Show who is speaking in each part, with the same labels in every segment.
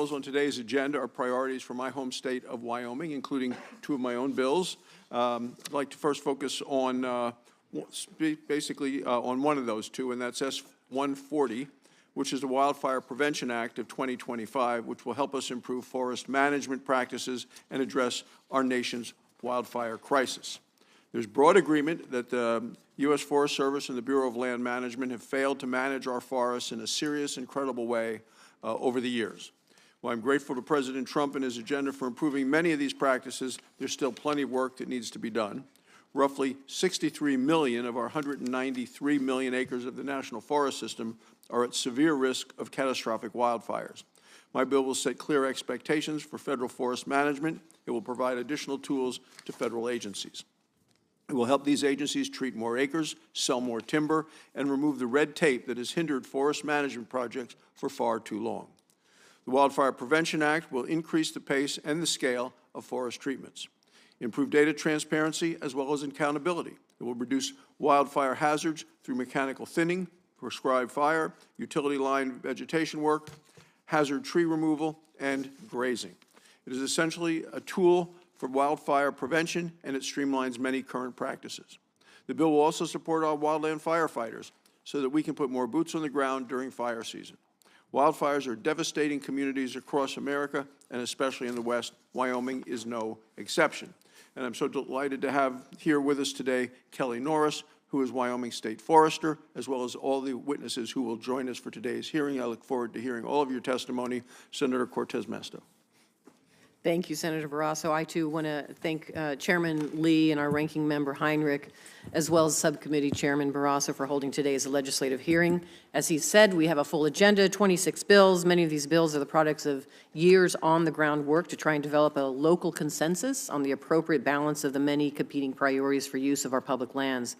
Speaker 1: bills on today's agenda are priorities for my home state of Wyoming, including two of my own bills. I'd like to first focus on basically on one of those two, and that's S-140, which is the Wildfire Prevention Act of 2025, which will help us improve forest management practices and address our nation's wildfire crisis. There's broad agreement that the U.S. Forest Service and the Bureau of Land Management have failed to manage our forests in a serious and credible way over the years. While I'm grateful to President Trump and his agenda for improving many of these practices, there's still plenty of work that needs to be done. Roughly 63 million of our 193 million acres of the National Forest System are at severe risk of catastrophic wildfires. My bill will set clear expectations for federal forest management. It will provide additional tools to federal agencies. It will help these agencies treat more acres, sell more timber, and remove the red tape that has hindered forest management projects for far too long. The Wildfire Prevention Act will increase the pace and the scale of forest treatments, improve data transparency as well as accountability. It will reduce wildfire hazards through mechanical thinning, prescribed fire, utility line vegetation work, hazard tree removal, and grazing. It is essentially a tool for wildfire prevention, and it streamlines many current practices. The bill will also support our wildland firefighters so that we can put more boots on the ground during fire season. Wildfires are devastating communities across America, and especially in the West. Wyoming is no exception. And I'm so delighted to have here with us today Kelly Norris, who is Wyoming State Forester, as well as all the witnesses who will join us for today's hearing. I look forward to hearing all of your testimony. Senator Cortez Masto.
Speaker 2: Thank you, Senator Barrasso. I, too, want to thank Chairman Lee and our ranking member Heinrich, as well as Subcommittee Chairman Barrasso for holding today's legislative hearing. As he said, we have a full agenda, 26 bills. Many of these bills are the products of years on-the-ground work to try and develop a local consensus on the appropriate balance of the many competing priorities for use of our public lands.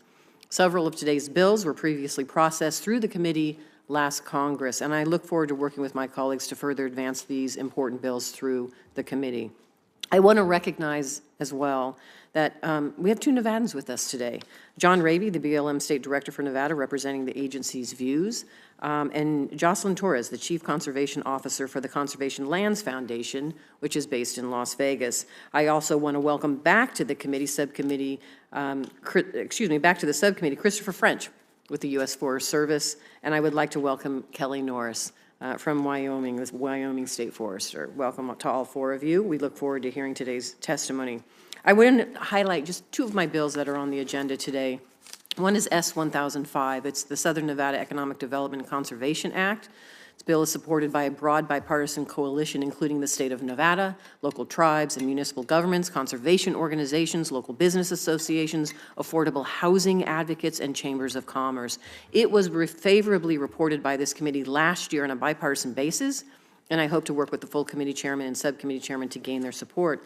Speaker 2: Several of today's bills were previously processed through the committee last Congress, and I look forward to working with my colleagues to further advance these important bills through the committee. I want to recognize as well that we have two Nevadans with us today. John Raby, the BLM State Director for Nevada, representing the agency's views, and Jocelyn Torres, the Chief Conservation Officer for the Conservation Lands Foundation, which is based in Las Vegas. I also want to welcome back to the committee subcommittee, back to the subcommittee, Christopher French with the U.S. Forest Service, and I would like to welcome Kelly Norris from Wyoming, the Wyoming State Forester. Welcome to all four of you. We look forward to hearing today's testimony. I want to highlight just two of my bills that are on the agenda today. One is S-1005. It's the Southern Nevada Economic Development and Conservation Act. This bill is supported by a broad bipartisan coalition, including the state of Nevada, local tribes and municipal governments, conservation organizations, local business associations, affordable housing advocates, and chambers of commerce. It was favorably reported by this committee last year on a bipartisan basis, and I hope to work with the full committee chairman and subcommittee chairman to gain their support.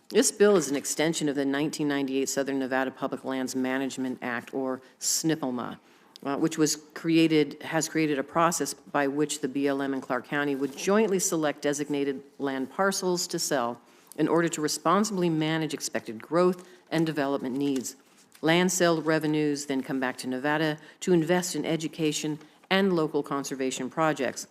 Speaker 2: This bill is an extension of the 1998 Southern Nevada Public Lands Management Act, or SNPLMA, which has created a process by which the BLM and Clark County would jointly select designated land parcels to sell in order to responsibly manage expected growth and development needs. Land sale revenues then come back to Nevada to invest in education and local conservation projects.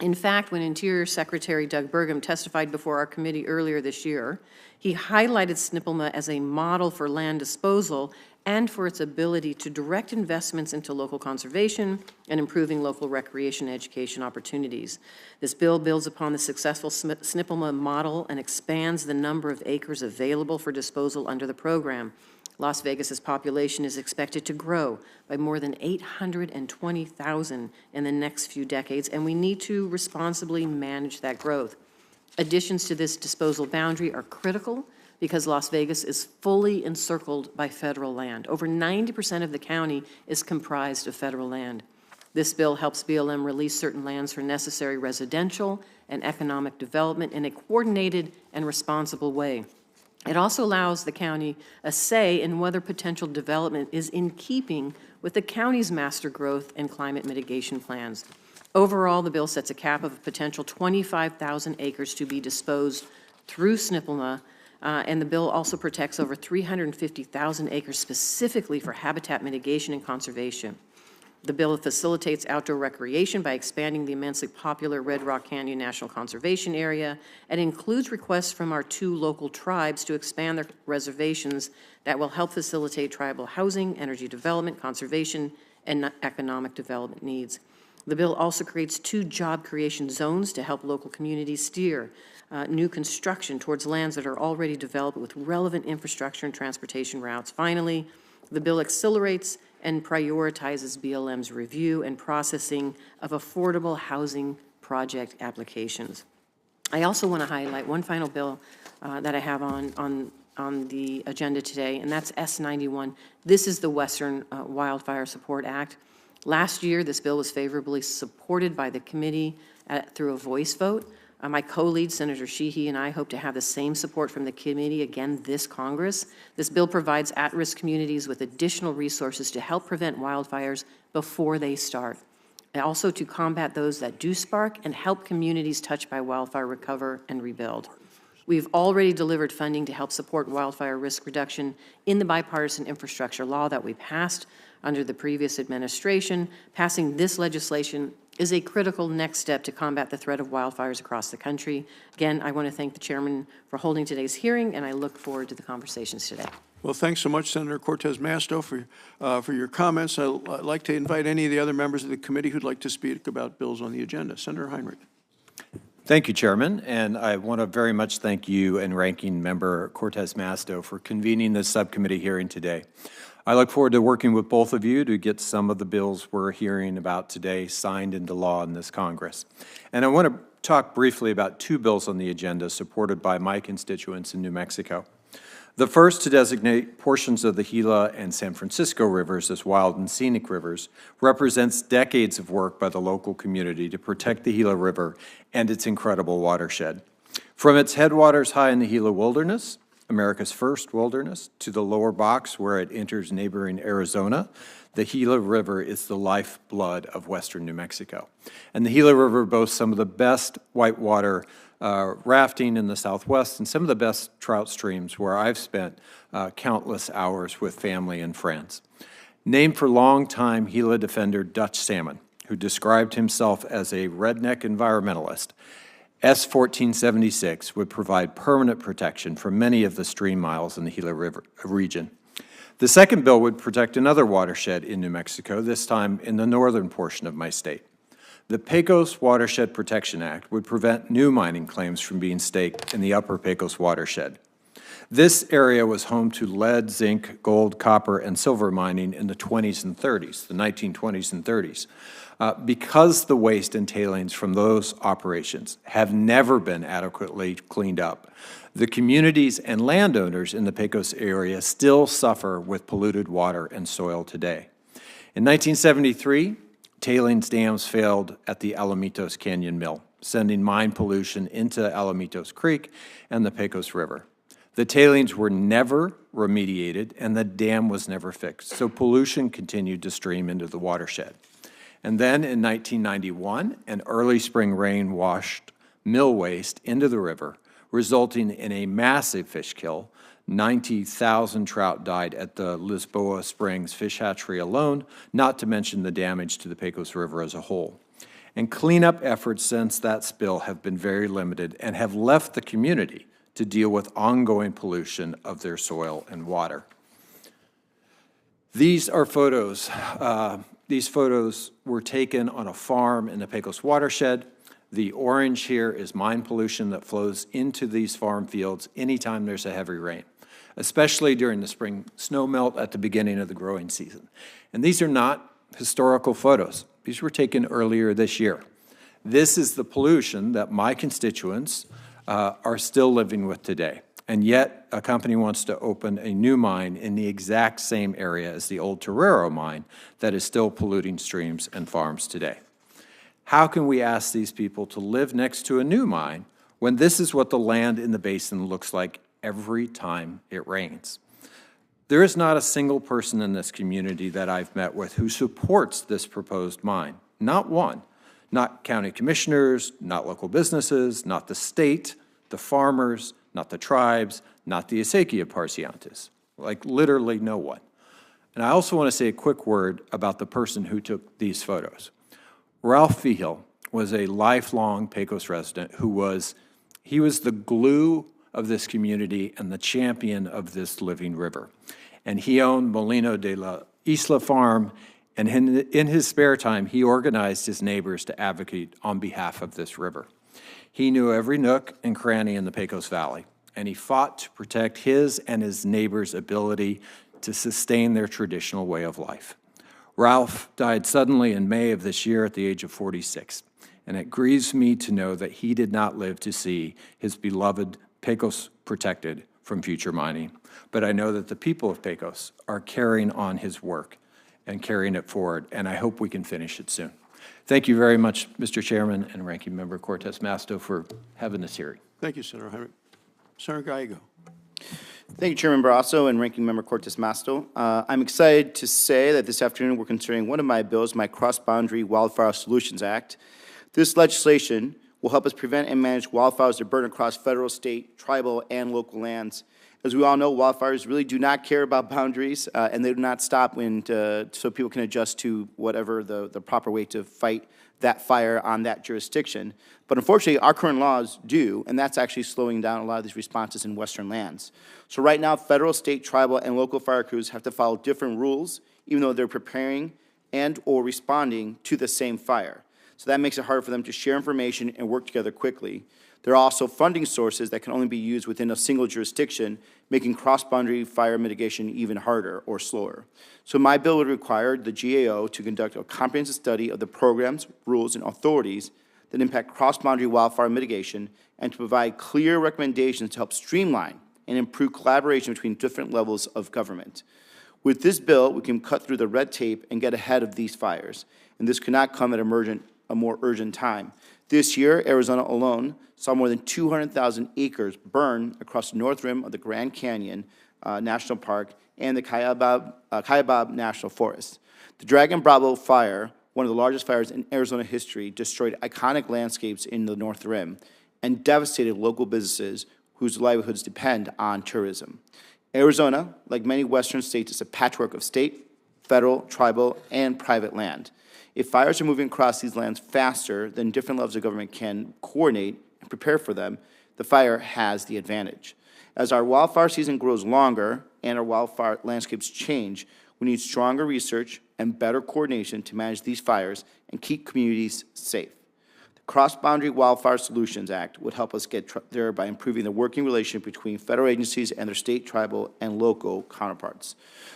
Speaker 2: In fact, when Interior Secretary Doug Burgum testified before our committee earlier this year, he highlighted SNPLMA as a model for land disposal and for its ability to direct investments into local conservation and improving local recreation and education opportunities. This bill builds upon the successful SNPLMA model and expands the number of acres available for disposal under the program. Las Vegas's population is expected to grow by more than 820,000 in the next few decades, and we need to responsibly manage that growth. Additions to this disposal boundary are critical because Las Vegas is fully encircled by federal land. Over 90% of the county is comprised of federal land. This bill helps BLM release certain lands for necessary residential and economic development in a coordinated and responsible way. It also allows the county a say in whether potential development is in keeping with the county's master growth and climate mitigation plans. Overall, the bill sets a cap of a potential 25,000 acres to be disposed through SNPLMA, and the bill also protects over 350,000 acres specifically for habitat mitigation and conservation. The bill facilitates outdoor recreation by expanding the immensely popular Red Rock Canyon National Conservation Area and includes requests from our 2 local tribes to expand their reservations that will help facilitate tribal housing, energy development, conservation, and economic development needs. The bill also creates 2 job creation zones to help local communities steer new construction towards lands that are already developed with relevant infrastructure and transportation routes. Finally, the bill accelerates and prioritizes BLM's review and processing of affordable housing project applications. I also want to highlight one final bill that I have on the agenda today, and that's S91. This is the Western Wildfire Support Act. Last year, this bill was favorably supported by the committee through a voice vote. My co-lead, Senator Sheehy, and I hope to have the same support from the committee again this Congress. This bill provides at-risk communities with additional resources to help prevent wildfires before they start, and also to combat those that do spark and help communities touched by wildfire recover and rebuild. We've already delivered funding to help support wildfire risk reduction in the bipartisan infrastructure law that we passed under the previous administration. Passing this legislation is a critical next step to combat the threat of wildfires across the country. Again, I want to thank the chairman for holding today's hearing, and I look forward to the conversations today.
Speaker 1: Well, thanks so much, Senator Cortez Masto, for your comments. I'd like to invite any of the other members of the committee who'd like to speak about bills on the agenda. Senator Heinrich.
Speaker 3: Thank you, Chairman, and I want to very much thank you and Ranking Member Cortez Masto for convening this subcommittee hearing today. I look forward to working with both of you to get some of the bills we're hearing about today signed into law in this Congress. And I want to talk briefly about 2 bills on the agenda supported by my constituents in New Mexico. The first, to designate portions of the Gila and San Francisco rivers as wild and scenic rivers, represents decades of work by the local community to protect the Gila River and its incredible watershed. From its headwaters high in the Gila Wilderness, America's first wilderness, to the lower box where it enters neighboring Arizona, the Gila River is the lifeblood of western New Mexico. And the Gila River boasts some of the best whitewater rafting in the Southwest and some of the best trout streams where I've spent countless hours with family and friends. Named for longtime Gila defender Dutch Salmon, who described himself as a redneck environmentalist, S 1476 would provide permanent protection for many of the stream miles in the Gila River region. The second bill would protect another watershed in New Mexico, this time in the northern portion of my state. The Pecos Watershed Protection Act would prevent new mining claims from being staked in the upper Pecos watershed. This area was home to lead, zinc, gold, copper, and silver mining in the 20s and 30s, the 1920s and 30s. Because the waste and tailings from those operations have never been adequately cleaned up, the communities and landowners in the Pecos area still suffer with polluted water and soil today. In 1973, tailings dams failed at the Alamitos Canyon Mill, sending mine pollution into Alamitos Creek and the Pecos River. The tailings were never remediated and the dam was never fixed, so pollution continued to stream into the watershed. And then in 1991, an early spring rain washed mill waste into the river, resulting in a massive fish kill. 90,000 trout died at the Lisboa Springs fish hatchery alone, not to mention the damage to the Pecos River as a whole. And cleanup efforts since that spill have been very limited and have left the community to deal with ongoing pollution of their soil and water. These are photos. These photos were taken on a farm in the Pecos watershed. The orange here is mine pollution that flows into these farm fields anytime there's a heavy rain, especially during the spring snow melt at the beginning of the growing season. And these are not historical photos. These were taken earlier this year. This is the pollution that my constituents are still living with today. And yet, a company wants to open a new mine in the exact same area as the old Torero mine that is still polluting streams and farms today. How can we ask these people to live next to a new mine when this is what the land in the basin looks like every time it rains? There is not a single person in this community that I've met with who supports this proposed mine. Not one. Not county commissioners, not local businesses, not the state, the farmers, not the tribes, not the Acequia Parciantes. Like literally no one. And I also want to say a quick word about the person who took these photos. Ralph Feehill was a lifelong Pecos resident who was the glue of this community and the champion of this living river. And he owned Molino de la Isla Farm, and in his spare time, he organized his neighbors to advocate on behalf of this river. He knew every nook and cranny in the Pecos Valley, and he fought to protect his and his neighbors' ability to sustain their traditional way of life. Ralph died suddenly in May of this year at the age of 46, and it grieves me to know that he did not live to see his beloved Pecos protected from future mining. But I know that the people of Pecos are carrying on his work and carrying it forward, and I hope we can finish it soon. Thank you very much, Mr. Chairman and Ranking Member Cortez Masto, for having this hearing.
Speaker 1: Thank you, Senator Heinrich. Senator Gallego.
Speaker 4: Thank you, Chairman Barrasso and Ranking Member Cortez Masto. I'm excited to say that this afternoon we're considering one of my bills, my Cross-Boundary Wildfire Solutions Act. This legislation will help us prevent and manage wildfires that burn across federal, state, tribal, and local lands. As we all know, wildfires really do not care about boundaries, and they do not stop so people can adjust to whatever the proper way to fight that fire on that jurisdiction. But unfortunately, our current laws do, and that's actually slowing down a lot of these responses in western lands. So right now, federal, state, tribal, and local fire crews have to follow different rules, even though they're preparing and or responding to the same fire. So that makes it hard for them to share information and work together quickly. There are also funding sources that can only be used within a single jurisdiction, making cross-boundary fire mitigation even harder or slower. So my bill would require the GAO to conduct a comprehensive study of the programs, rules, and authorities that impact cross-boundary wildfire mitigation and to provide clear recommendations to help streamline and improve collaboration between different levels of government. With this bill, we can cut through the red tape and get ahead of these fires, and this could not come at a more urgent time. This year, Arizona alone saw more than 200,000 acres burn across the north rim of the Grand Canyon National Park and the Cayabab National Forest. The Dragon Bravo fire, one of the largest fires in Arizona history, destroyed iconic landscapes in the north rim and devastated local businesses whose livelihoods depend on tourism. Arizona, like many western states, is a patchwork of state, federal, tribal, and private land. If fires are moving across these lands faster than different levels of government can coordinate and prepare for them, the fire has the advantage. As our wildfire season grows longer and our wildfire landscapes change, we need stronger research and better coordination to manage these fires and keep communities safe. The Cross-Boundary Wildfire Solutions Act would help us get there by improving the working relationship between federal agencies and their state, tribal, and local counterparts.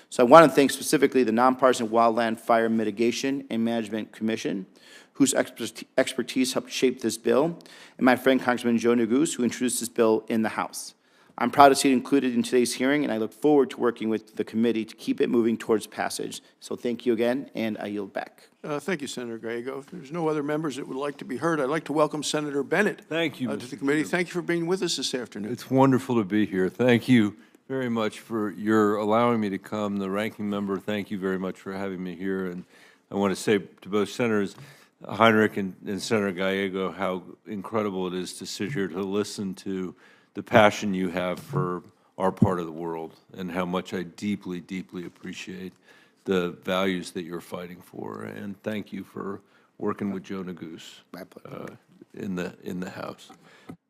Speaker 4: So I want to thank specifically the Nonpartisan Wildland Fire Mitigation and Management Commission, whose expertise helped shape this bill, and my friend Congressman Joe Neguse, who introduced this bill in the House. I'm proud to see it included in today's hearing, and I look forward to working with the committee to keep it moving towards passage. So thank you again, and I yield back.
Speaker 1: Thank you, Senator Gallego. If there's no other members that would like to be heard, I'd like to welcome Senator Bennett
Speaker 5: Thank you,
Speaker 1: to the committee. Thank you for being with us this afternoon.
Speaker 5: It's wonderful to be here. Thank you very much for your allowing me to come. The ranking member, thank you very much for having me here. And I want to say to both Senators Heinrich and Senator Gallego how incredible it is to sit here to listen to the passion you have for our part of the world and how much I deeply, deeply appreciate the values that you're fighting for. And thank you for working with Joe Neguse in the House.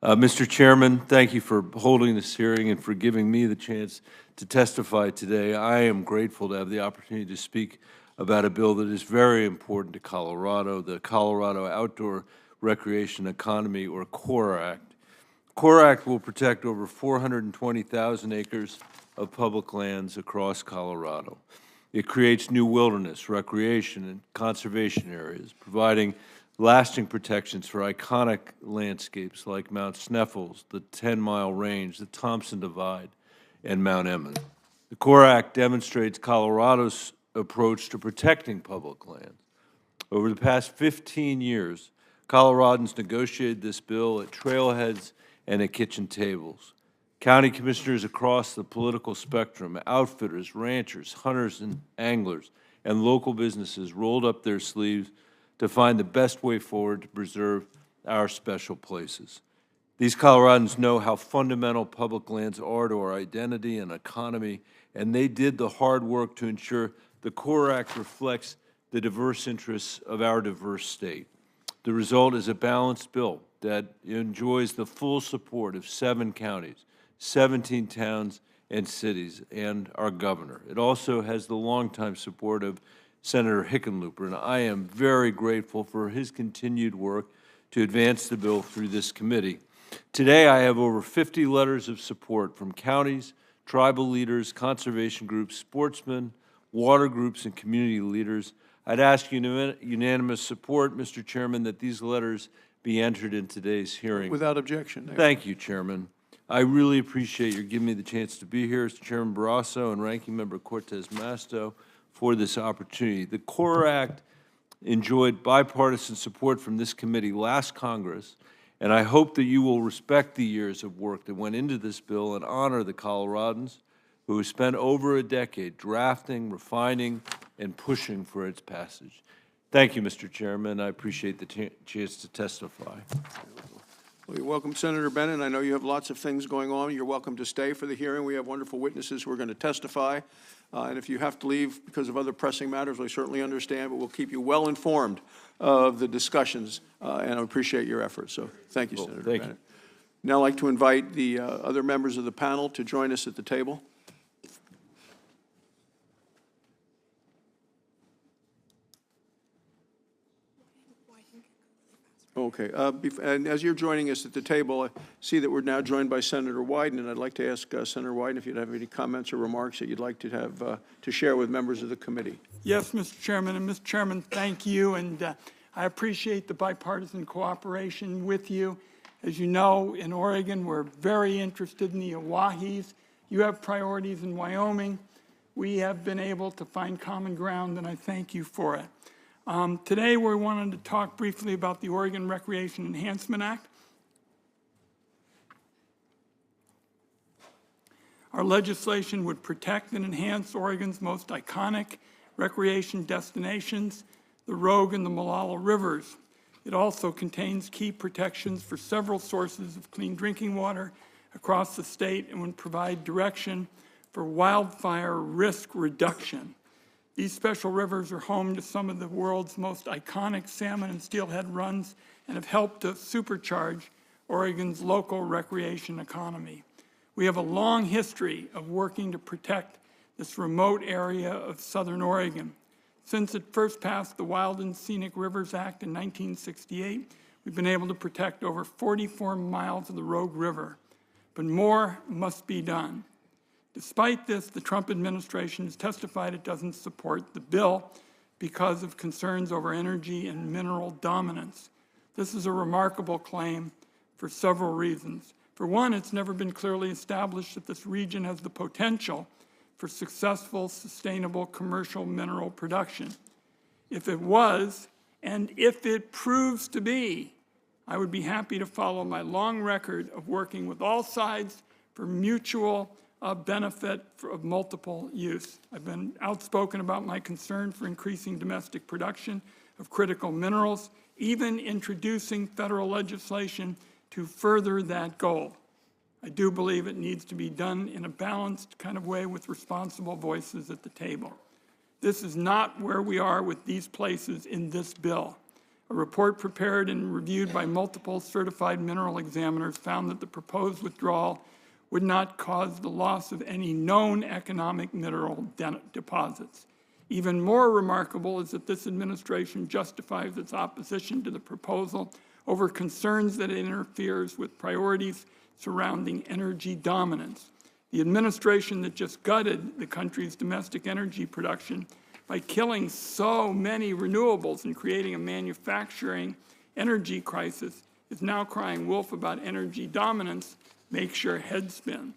Speaker 5: Mr. Chairman, thank you for holding this hearing and for giving me the chance to testify today. I am grateful to have the opportunity to speak about a bill that is very important to Colorado, the Colorado Outdoor Recreation Economy, or CORE Act. CORE Act will protect over 420,000 acres of public lands across Colorado. It creates new wilderness, recreation, and conservation areas, providing lasting protections for iconic landscapes like Mount Sneffels, the 10-mile range, the Thompson Divide, and Mount Emmons. The CORE Act demonstrates Colorado's approach to protecting public lands. Over the past 15 years, Coloradans negotiated this bill at trailheads and at kitchen tables. County commissioners across the political spectrum, outfitters, ranchers, hunters, and anglers, and local businesses rolled up their sleeves to find the best way forward to preserve our special places. These Coloradans know how fundamental public lands are to our identity and economy, and they did the hard work to ensure the CORE Act reflects the diverse interests of our diverse state. The result is a balanced bill that enjoys the full support of 7 counties, 17 towns and cities, and our governor. It also has the longtime support of Senator Hickenlooper, and I am very grateful for his continued work to advance the bill through this committee. Today, I have over 50 letters of support from counties, tribal leaders, conservation groups, sportsmen, water groups, and community leaders. I'd ask unanimous support, Mr. Chairman, that these letters be entered in today's hearing.
Speaker 1: Without objection.
Speaker 5: Thank you, Chairman. I really appreciate your giving me the chance to be here as Chairman Barrasso and Ranking Member Cortez Masto for this opportunity. The CORE Act enjoyed bipartisan support from this committee last Congress, and I hope that you will respect the years of work that went into this bill and honor the Coloradans who have spent over a decade drafting, refining, and pushing for its passage. Thank you, Mr. Chairman. I appreciate the chance to testify.
Speaker 1: Well, you're welcome, Senator Bennett. I know you have lots of things going on. You're welcome to stay for the hearing. We have wonderful witnesses who are going to testify. And if you have to leave because of other pressing matters, we certainly understand, but we'll keep you well informed of the discussions, and I appreciate your efforts. So thank you, Senator Bennett. Now I'd like to invite the other members of the panel to join us at the table. Okay, and as you're joining us at the table, I see that we're now joined by Senator Wyden, and I'd like to ask Senator Wyden if you'd have any comments or remarks that you'd like to have to share with members of the committee.
Speaker 6: Yes, Mr. Chairman, and Mr. Chairman, thank you, and I appreciate the bipartisan cooperation with you. As you know, in Oregon, we're very interested in the Owahis. You have priorities in Wyoming. We have been able to find common ground, and I thank you for it. Today, we wanted to talk briefly about the Oregon Recreation Enhancement Act. Our legislation would protect and enhance Oregon's most iconic recreation destinations, the Rogue and the Molalla Rivers. It also contains key protections for several sources of clean drinking water across the state and would provide direction for wildfire risk reduction. These special rivers are home to some of the world's most iconic salmon and steelhead runs and have helped to supercharge Oregon's local recreation economy. We have a long history of working to protect this remote area of southern Oregon. Since it first passed the Wild and Scenic Rivers Act in 1968, we've been able to protect over 44 miles of the Rogue River, but more must be done. Despite this, the Trump administration has testified it doesn't support the bill because of concerns over energy and mineral dominance. This is a remarkable claim for several reasons. For one, it's never been clearly established that this region has the potential for successful, sustainable commercial mineral production. If it was, and if it proves to be, I would be happy to follow my long record of working with all sides for mutual benefit of multiple use. I've been outspoken about my concern for increasing domestic production of critical minerals, even introducing federal legislation to further that goal. I do believe it needs to be done in a balanced kind of way with responsible voices at the table. This is not where we are with these places in this bill. A report prepared and reviewed by multiple certified mineral examiners found that the proposed withdrawal would not cause the loss of any known economic mineral deposits. Even more remarkable is that this administration justifies its opposition to the proposal over concerns that it interferes with priorities surrounding energy dominance. The administration that just gutted the country's domestic energy production by killing so many renewables and creating a manufacturing energy crisis is now crying wolf about energy dominance makes your head spin.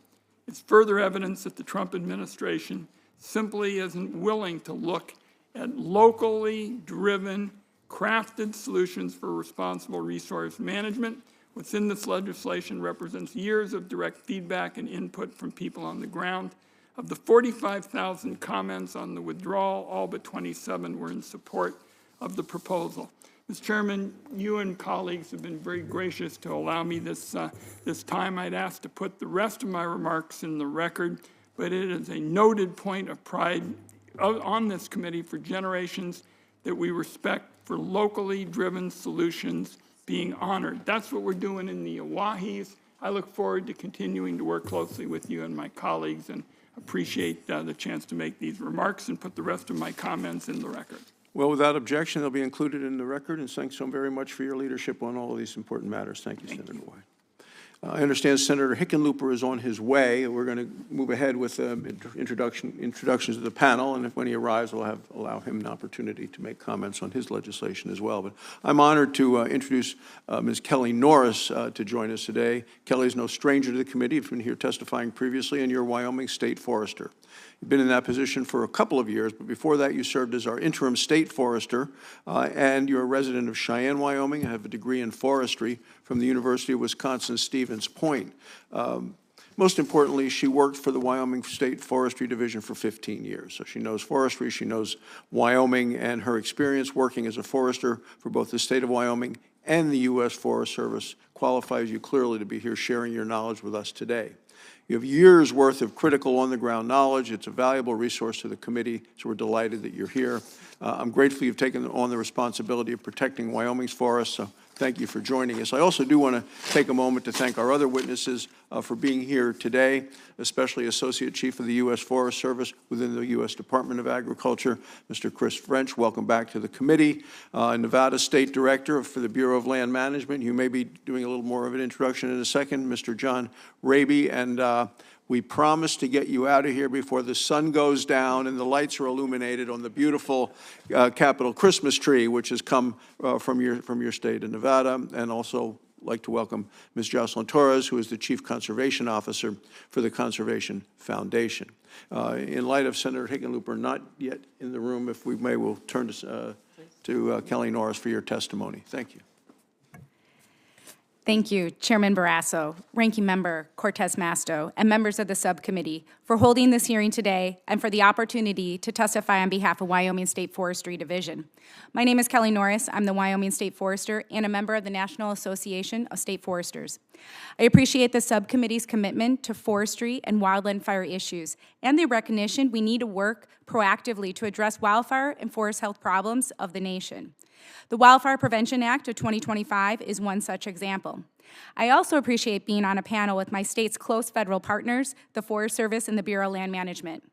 Speaker 6: It's further evidence that the Trump administration simply isn't willing to look at locally driven, crafted solutions for responsible resource management. What's in this legislation represents years of direct feedback and input from people on the ground. Of the 45,000 comments on the withdrawal, all but 27 were in support of the proposal. Mr. Chairman, you and colleagues have been very gracious to allow me this time. I'd ask to put the rest of my remarks in the record, but it is a noted point of pride on this committee for generations that we respect for locally driven solutions being honored. That's what we're doing in the Owahis. I look forward to continuing to work closely with you and my colleagues, and appreciate the chance to make these remarks and put the rest of my comments in the record.
Speaker 1: Well, without objection, they'll be included in the record, and thanks so very much for your leadership on all of these important matters. Thank you, Senator White. I understand Senator Hickenlooper is on his way. We're going to move ahead with introductions to the panel, and when he arrives, we'll allow him an opportunity to make comments on his legislation as well. But I'm honored to introduce Ms. Kelly Norris to join us today. Kelly is no stranger to the committee. You've been here testifying previously, and you're Wyoming State Forester. You've been in that position for a couple of years, but before that you served as our interim state forester, and you're a resident of Cheyenne, Wyoming, and have a degree in forestry from the University of Wisconsin-Stevens Point. Most importantly, she worked for the Wyoming State Forestry Division for 15 years. So she knows forestry, she knows Wyoming, and her experience working as a forester for both the state of Wyoming and the U.S. Forest Service qualifies you clearly to be here sharing your knowledge with us today. You have years' worth of critical on-the-ground knowledge. It's a valuable resource to the committee, so we're delighted that you're here. I'm grateful you've taken on the responsibility of protecting Wyoming's forests, so thank you for joining us. I also do want to take a moment to thank our other witnesses for being here today, especially Associate Chief of the U.S. Forest Service within the U.S. Department of Agriculture, Mr. Chris French. Welcome back to the committee. Nevada State Director for the Bureau of Land Management. You may be doing a little more of an introduction in a second, Mr. John Raby, and we promise to get you out of here before the sun goes down and the lights are illuminated on the beautiful Capitol Christmas tree, which has come from your state of Nevada. And also like to welcome Ms. Jocelyn Torres, who is the Chief Conservation Officer for the Conservation Foundation. In light of Senator Hickenlooper not yet in the room, if we may, we'll turn to Kelly Norris for your testimony. Thank you.
Speaker 7: Thank you, Chairman Barrasso, Ranking Member Cortez Masto, and members of the subcommittee for holding this hearing today and for the opportunity to testify on behalf of Wyoming State Forestry Division. My name is Kelly Norris. I'm the Wyoming State Forester and a member of the National Association of State Foresters. I appreciate the subcommittee's commitment to forestry and wildland fire issues and the recognition we need to work proactively to address wildfire and forest health problems of the nation. The Wildfire Prevention Act of 2025 is one such example. I also appreciate being on a panel with my state's close federal partners, the Forest Service and the Bureau of Land Management.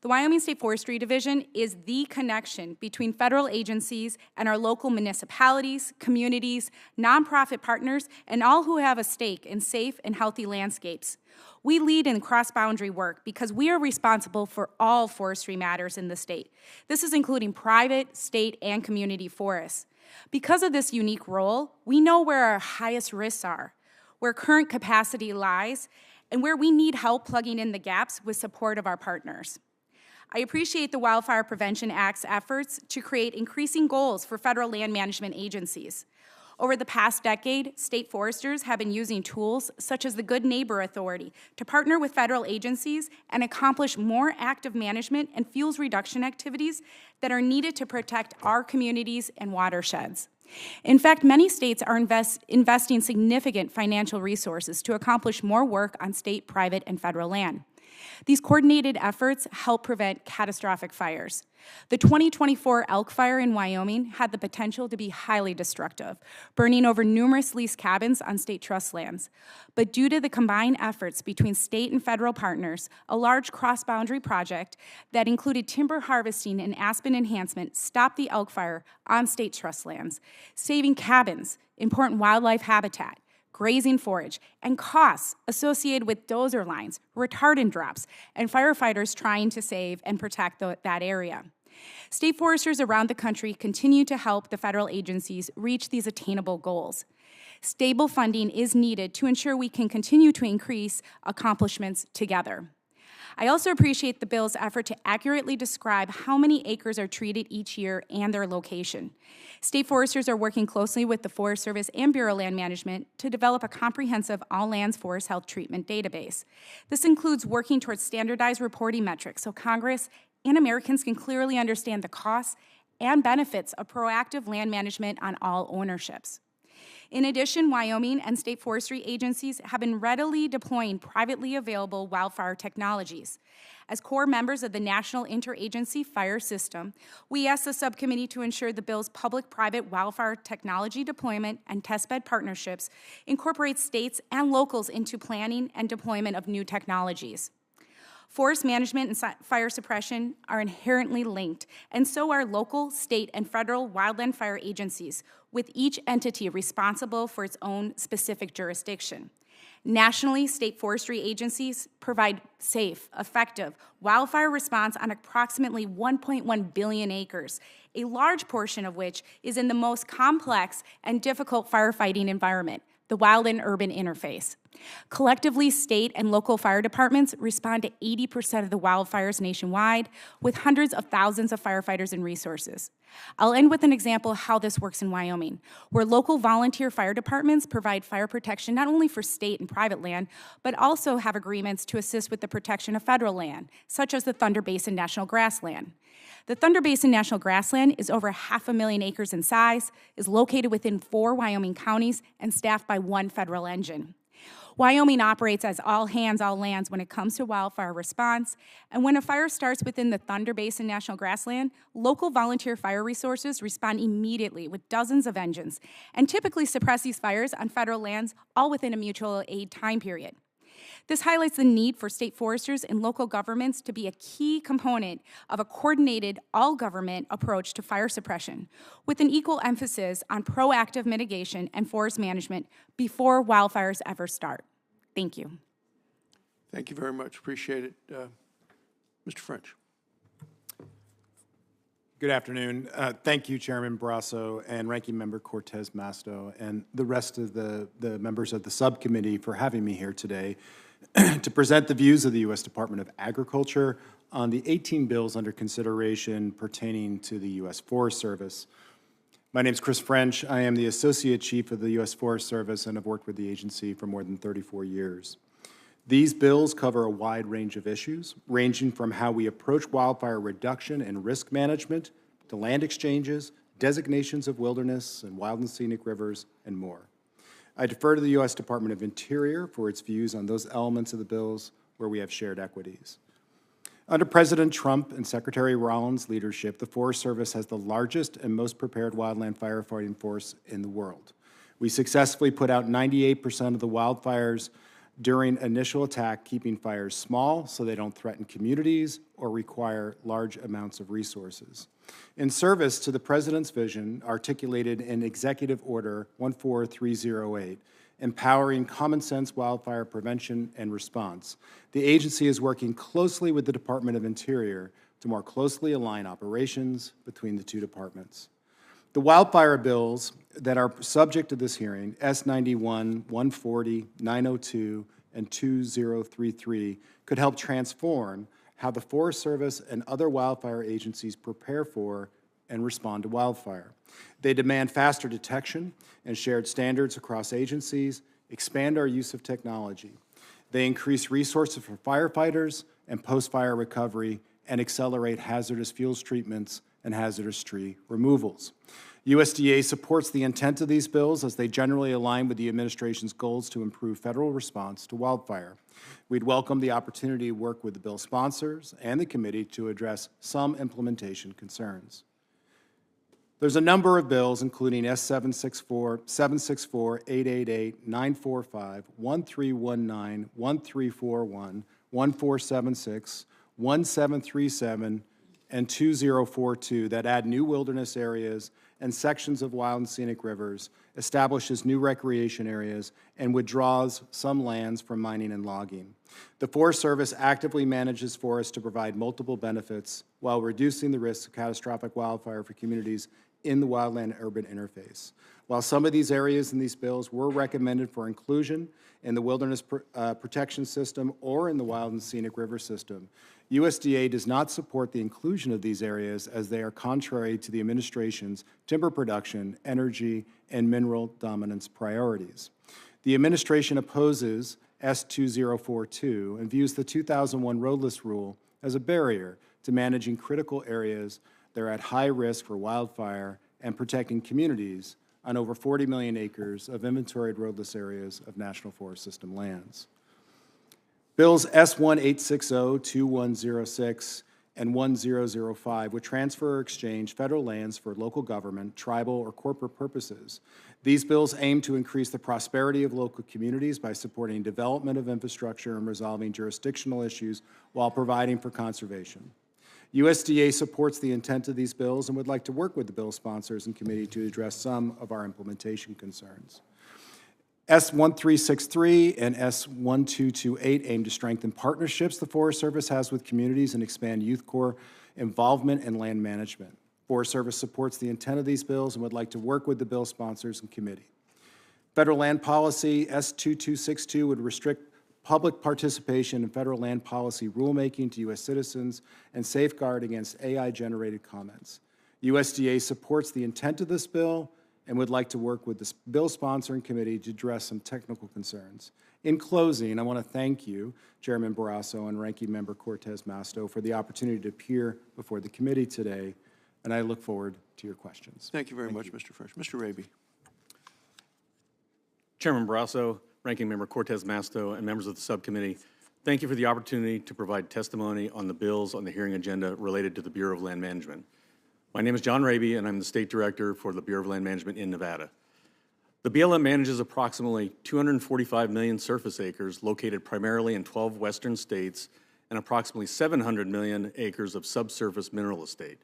Speaker 7: The Wyoming State Forestry Division is the connection between federal agencies and our local municipalities, communities, nonprofit partners, and all who have a stake in safe and healthy landscapes. We lead in cross-boundary work because we are responsible for all forestry matters in the state. This is including private, state, and community forests. Because of this unique role, we know where our highest risks are, where current capacity lies, and where we need help plugging in the gaps with support of our partners. I appreciate the Wildfire Prevention Act's efforts to create increasing goals for federal land management agencies. Over the past decade, state foresters have been using tools such as the Good Neighbor Authority to partner with federal agencies and accomplish more active management and fuels reduction activities that are needed to protect our communities and watersheds. In fact, many states are investing significant financial resources to accomplish more work on state, private, and federal land. These coordinated efforts help prevent catastrophic fires. The 2024 elk fire in Wyoming had the potential to be highly destructive, burning over numerous leased cabins on state trust lands. But due to the combined efforts between state and federal partners, a large cross-boundary project that included timber harvesting and aspen enhancement stopped the elk fire on state trust lands, saving cabins, important wildlife habitat, grazing forage, and costs associated with dozer lines, retardant drops, and firefighters trying to save and protect that area. State foresters around the country continue to help the federal agencies reach these attainable goals. Stable funding is needed to ensure we can continue to increase accomplishments together. I also appreciate the bill's effort to accurately describe how many acres are treated each year and their location. State foresters are working closely with the Forest Service and Bureau of Land Management to develop a comprehensive all lands forest health treatment database. This includes working towards standardized reporting metrics so Congress and Americans can clearly understand the costs and benefits of proactive land management on all ownerships. In addition, Wyoming and state forestry agencies have been readily deploying privately available wildfire technologies. As core members of the National Interagency Fire System, we asked the subcommittee to ensure the bill's public-private wildfire technology deployment and testbed partnerships incorporate states and locals into planning and deployment of new technologies. Forest management and fire suppression are inherently linked, and so are local, state, and federal wildland fire agencies, with each entity responsible for its own specific jurisdiction. Nationally, state forestry agencies provide safe, effective wildfire response on approximately 1.1 billion acres, a large portion of which is in the most complex and difficult firefighting environment, the wild and urban interface. Collectively, state and local fire departments respond to 80% of the wildfires nationwide, with hundreds of thousands of firefighters and resources. I'll end with an example of how this works in Wyoming, where local volunteer fire departments provide fire protection not only for state and private land, but also have agreements to assist with the protection of federal land, such as the Thunder Basin National Grassland. The Thunder Basin National Grassland is over 500,000 acres in size, is located within 4 Wyoming counties, and staffed by 1 federal engine. Wyoming operates as all hands, all lands when it comes to wildfire response, and when a fire starts within the Thunder Basin National Grassland, local volunteer fire resources respond immediately with dozens of engines, and typically suppress these fires on federal lands, all within a mutual aid time period. This highlights the need for state foresters and local governments to be a key component of a coordinated, all-government approach to fire suppression, with an equal emphasis on proactive mitigation and forest management before wildfires ever start. Thank you.
Speaker 1: Thank you very much. Appreciate it. Mr. French.
Speaker 8: Good afternoon. Thank you, Chairman Barrasso and Ranking Member Cortez Masto, and the rest of the members of the subcommittee for having me here today to present the views of the U.S. Department of Agriculture on the 18 bills under consideration pertaining to the U.S. Forest Service. My name is Chris French. I am the Associate Chief of the U.S. Forest Service and have worked with the agency for more than 34 years. These bills cover a wide range of issues, ranging from how we approach wildfire reduction and risk management, to land exchanges, designations of wilderness and wild and scenic rivers, and more. I defer to the U.S. Department of Interior for its views on those elements of the bills where we have shared equities. Under President Trump and Secretary Rollins' leadership, the Forest Service has the largest and most prepared wildland firefighting force in the world. We successfully put out 98% of the wildfires during initial attack, keeping fires small so they don't threaten communities or require large amounts of resources. In service to the President's vision articulated in Executive Order 14308, empowering common sense wildfire prevention and response, the agency is working closely with the Department of Interior to more closely align operations between the two departments. The wildfire bills that are subject to this hearing, S91, 140, 902, and 2033, could help transform how the Forest Service and other wildfire agencies prepare for and respond to wildfire. They demand faster detection and shared standards across agencies, expand our use of technology. They increase resources for firefighters and post-fire recovery, and accelerate hazardous fuels treatments and hazardous tree removals. USDA supports the intent of these bills as they generally align with the administration's goals to improve federal response to wildfire. We'd welcome the opportunity to work with the bill sponsors and the committee to address some implementation concerns. There's a number of bills, including S764, 764, 888, 945, 1319, 1341, 1476, 1737, and 2042 that add new wilderness areas and sections of wild and scenic rivers, establishes new recreation areas, and withdraws some lands from mining and logging. The Forest Service actively manages forests to provide multiple benefits while reducing the risk of catastrophic wildfire for communities in the wildland-urban interface. While some of these areas in these bills were recommended for inclusion in the Wilderness Protection System or in the Wild and Scenic River System, USDA does not support the inclusion of these areas as they are contrary to the administration's timber production, energy, and mineral dominance priorities. The administration opposes S2042 and views the 2001 roadless rule as a barrier to managing critical areas that are at high risk for wildfire and protecting communities on over 40 million acres of inventoried roadless areas of National Forest System lands. Bills S1860, 2106, and 1005 would transfer or exchange federal lands for local government, tribal, or corporate purposes. These bills aim to increase the prosperity of local communities by supporting development of infrastructure and resolving jurisdictional issues while providing for conservation. USDA supports the intent of these bills and would like to work with the bill sponsors and committee to address some of our implementation concerns. S1363 and S1228 aim to strengthen partnerships the Forest Service has with communities and expand youth corps involvement in land management. Forest Service supports the intent of these bills and would like to work with the bill sponsors and committee. Federal land policy S2262 would restrict public participation in federal land policy rulemaking to U.S. citizens and safeguard against AI-generated comments. USDA supports the intent of this bill and would like to work with the bill sponsoring committee to address some technical concerns. In closing, I want to thank you, Chairman Barrasso and Ranking Member Cortez Masto, for the opportunity to appear before the committee today, and I look forward to your questions.
Speaker 1: Thank you very much, Mr. Fresh. Mr. Raby.
Speaker 9: Chairman Barrasso, Ranking Member Cortez Masto, and members of the subcommittee, thank you for the opportunity to provide testimony on the bills on the hearing agenda related to the Bureau of Land Management. My name is John Raby, and I'm the State Director for the Bureau of Land Management in Nevada. The BLM manages approximately 245 million surface acres located primarily in 12 western states and approximately 700 million acres of subsurface mineral estate.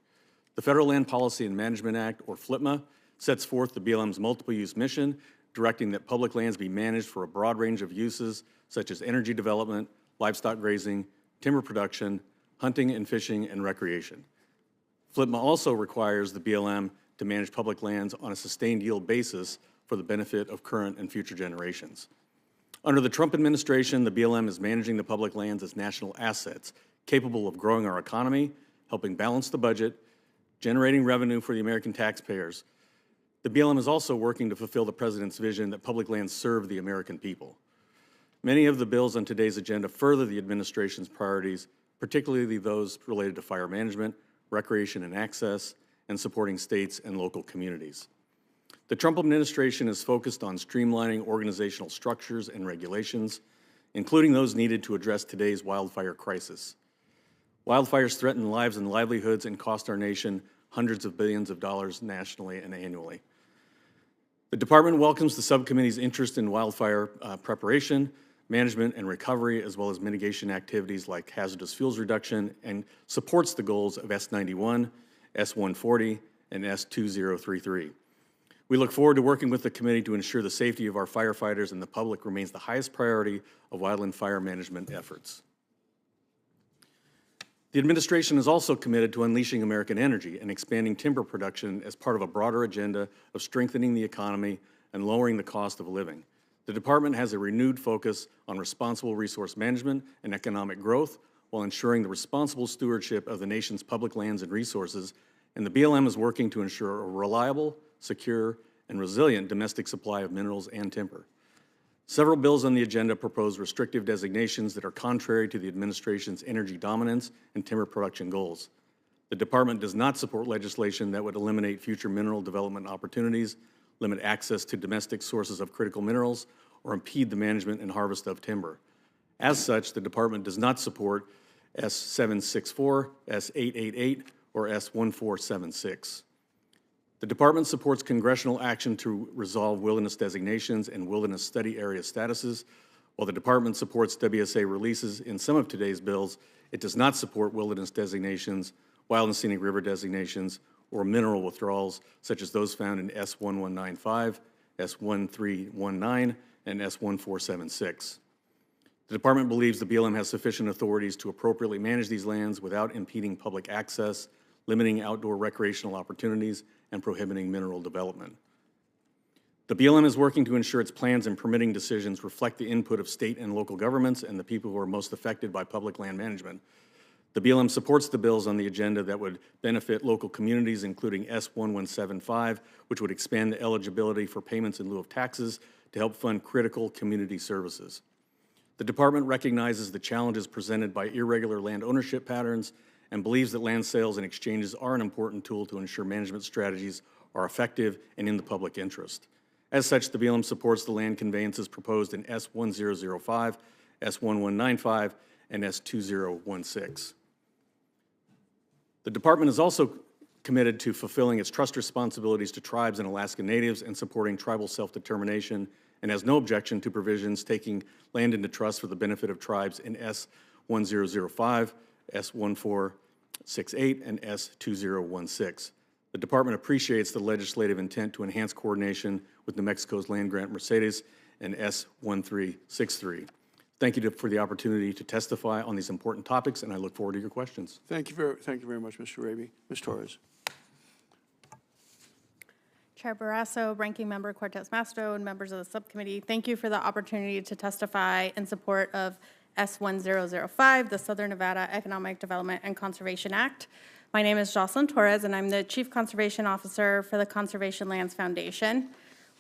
Speaker 9: The Federal Land Policy and Management Act, or FLPMA, sets forth the BLM's multiple-use mission, directing that public lands be managed for a broad range of uses such as energy development, livestock grazing, timber production, hunting and fishing, and recreation. FLPMA also requires the BLM to manage public lands on a sustained yield basis for the benefit of current and future generations. Under the Trump administration, the BLM is managing the public lands as national assets, capable of growing our economy, helping balance the budget, generating revenue for the American taxpayers. The BLM is also working to fulfill the President's vision that public lands serve the American people. Many of the bills on today's agenda further the administration's priorities, particularly those related to fire management, recreation and access, and supporting states and local communities. The Trump administration is focused on streamlining organizational structures and regulations, including those needed to address today's wildfire crisis. Wildfires threaten lives and livelihoods and cost our nation hundreds of billions of dollars nationally and annually. The department welcomes the subcommittee's interest in wildfire preparation, management, and recovery, as well as mitigation activities like hazardous fuels reduction, and supports the goals of S91, S140, and S2033. We look forward to working with the committee to ensure the safety of our firefighters and the public remains the highest priority of wildland fire management efforts. The administration is also committed to unleashing American energy and expanding timber production as part of a broader agenda of strengthening the economy and lowering the cost of living. The department has a renewed focus on responsible resource management and economic growth while ensuring the responsible stewardship of the nation's public lands and resources, and the BLM is working to ensure a reliable, secure, and resilient domestic supply of minerals and timber. Several bills on the agenda propose restrictive designations that are contrary to the administration's energy dominance and timber production goals. The department does not support legislation that would eliminate future mineral development opportunities, limit access to domestic sources of critical minerals, or impede the management and harvest of timber. As such, the department does not support S764, S888, or S1476. The department supports congressional action to resolve wilderness designations and wilderness study area statuses. While the department supports WSA releases in some of today's bills, it does not support wilderness designations, wild and scenic river designations, or mineral withdrawals such as those found in S1195, S1319, and S1476. The department believes the BLM has sufficient authorities to appropriately manage these lands without impeding public access, limiting outdoor recreational opportunities, and prohibiting mineral development. The BLM is working to ensure its plans and permitting decisions reflect the input of state and local governments and the people who are most affected by public land management. The BLM supports the bills on the agenda that would benefit local communities, including S1175, which would expand the eligibility for payments in lieu of taxes to help fund critical community services. The department recognizes the challenges presented by irregular land ownership patterns and believes that land sales and exchanges are an important tool to ensure management strategies are effective and in the public interest. As such, the BLM supports the land conveyances proposed in S1005, S1195, and S2016. The department is also committed to fulfilling its trust responsibilities to tribes and Alaska Natives and supporting tribal self-determination, and has no objection to provisions taking land into trust for the benefit of tribes in S1005, S1468, and S2016. The department appreciates the legislative intent to enhance coordination with New Mexico's land grant Mercedes and S1363. Thank you for the opportunity to testify on these important topics, and I look forward to your questions.
Speaker 1: Thank you very much, Mr. Raby. Ms. Torres.
Speaker 10: Chair Barrasso, Ranking Member Cortez Masto, and members of the subcommittee, thank you for the opportunity to testify in support of S1005, the Southern Nevada Economic Development and Conservation Act. My name is Jocelyn Torres, and I'm the Chief Conservation Officer for the Conservation Lands Foundation.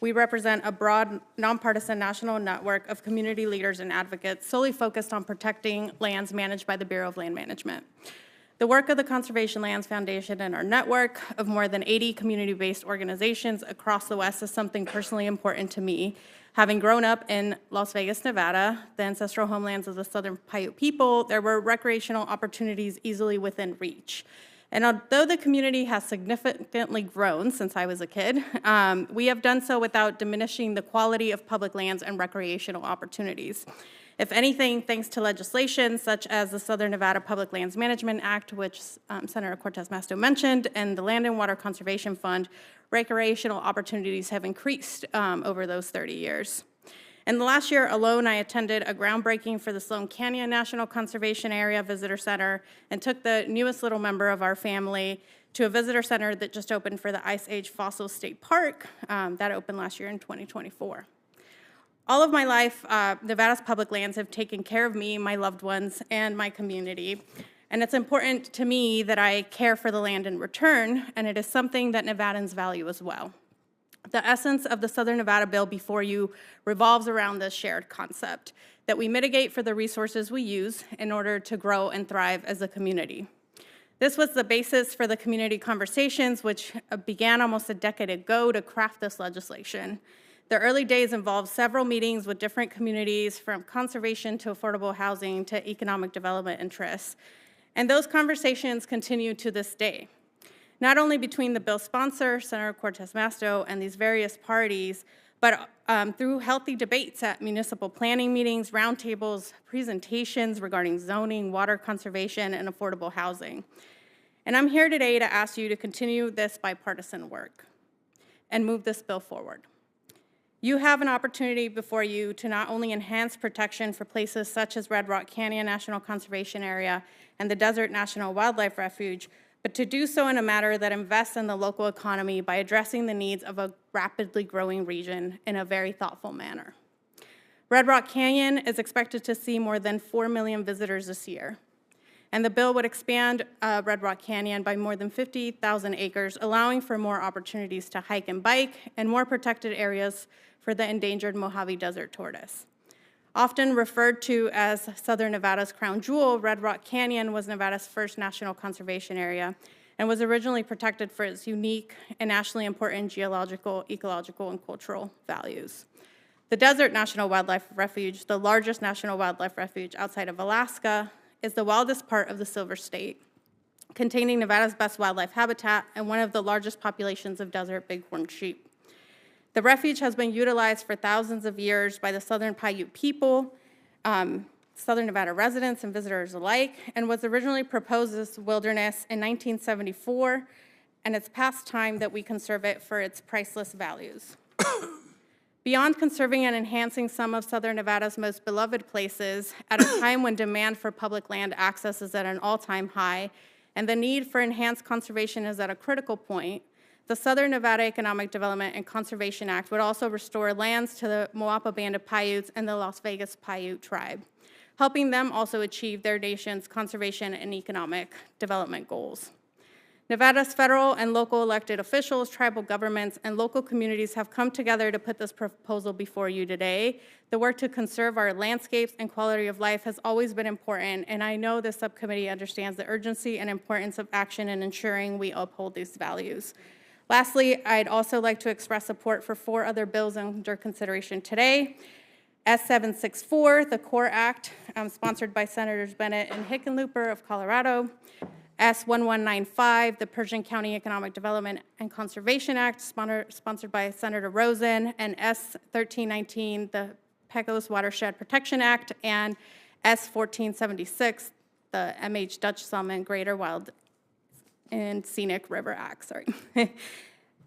Speaker 10: We represent a broad, nonpartisan national network of community leaders and advocates solely focused on protecting lands managed by the Bureau of Land Management. The work of the Conservation Lands Foundation and our network of more than 80 community-based organizations across the West is something personally important to me. Having grown up in Las Vegas, Nevada, the ancestral homelands of the Southern Paiute people, there were recreational opportunities easily within reach. And although the community has significantly grown since I was a kid, we have done so without diminishing the quality of public lands and recreational opportunities. If anything, thanks to legislation such as the Southern Nevada Public Lands Management Act, which Senator Cortez Masto mentioned, and the Land and Water Conservation Fund, recreational opportunities have increased over those 30 years. In the last year alone, I attended a groundbreaking for the Sloan Canyon National Conservation Area Visitor Center and took the newest little member of our family to a visitor center that just opened for the Ice Age Fossil State Park that opened last year in 2024. All of my life, Nevada's public lands have taken care of me, my loved ones, and my community. And it's important to me that I care for the land in return, and it is something that Nevadans value as well. The essence of the Southern Nevada bill before you revolves around this shared concept, that we mitigate for the resources we use in order to grow and thrive as a community. This was the basis for the community conversations, which began almost a decade ago to craft this legislation. The early days involved several meetings with different communities, from conservation to affordable housing to economic development interests. And those conversations continue to this day, not only between the bill sponsor, Senator Cortez Masto, and these various parties, but through healthy debates at municipal planning meetings, roundtables, presentations regarding zoning, water conservation, and affordable housing. And I'm here today to ask you to continue this bipartisan work and move this bill forward. You have an opportunity before you to not only enhance protection for places such as Red Rock Canyon National Conservation Area and the Desert National Wildlife Refuge, but to do so in a manner that invests in the local economy by addressing the needs of a rapidly growing region in a very thoughtful manner. Red Rock Canyon is expected to see more than 4 million visitors this year, and the bill would expand Red Rock Canyon by more than 50,000 acres, allowing for more opportunities to hike and bike and more protected areas for the endangered Mojave Desert tortoise. Often referred to as Southern Nevada's crown jewel, Red Rock Canyon was Nevada's first national conservation area and was originally protected for its unique and nationally important geological, ecological, and cultural values. The Desert National Wildlife Refuge, the largest national wildlife refuge outside of Alaska, is the wildest part of the Silver State, containing Nevada's best wildlife habitat and one of the largest populations of desert bighorn sheep. The refuge has been utilized for thousands of years by the Southern Paiute people, Southern Nevada residents and visitors alike, and was originally proposed as wilderness in 1974, and it's past time that we conserve it for its priceless values. Beyond conserving and enhancing some of Southern Nevada's most beloved places, at a time when demand for public land access is at an all-time high, and the need for enhanced conservation is at a critical point, the Southern Nevada Economic Development and Conservation Act would also restore lands to the Moapa Band of Paiutes and the Las Vegas Paiute tribe, helping them also achieve their nation's conservation and economic development goals. Nevada's federal and local elected officials, tribal governments, and local communities have come together to put this proposal before you today. The work to conserve our landscapes and quality of life has always been important, and I know this subcommittee understands the urgency and importance of action in ensuring we uphold these values. Lastly, I'd also like to express support for 4 other bills under consideration today. S764, the CORE Act, sponsored by Senators Bennett and Hickenlooper of Colorado. S1195, the Pershing County Economic Development and Conservation Act, sponsored by Senator Rosen, and S1319, the Pecos Watershed Protection Act, and S1476, the MH Dutch Salmon Greater Wild and Scenic River Act, sorry.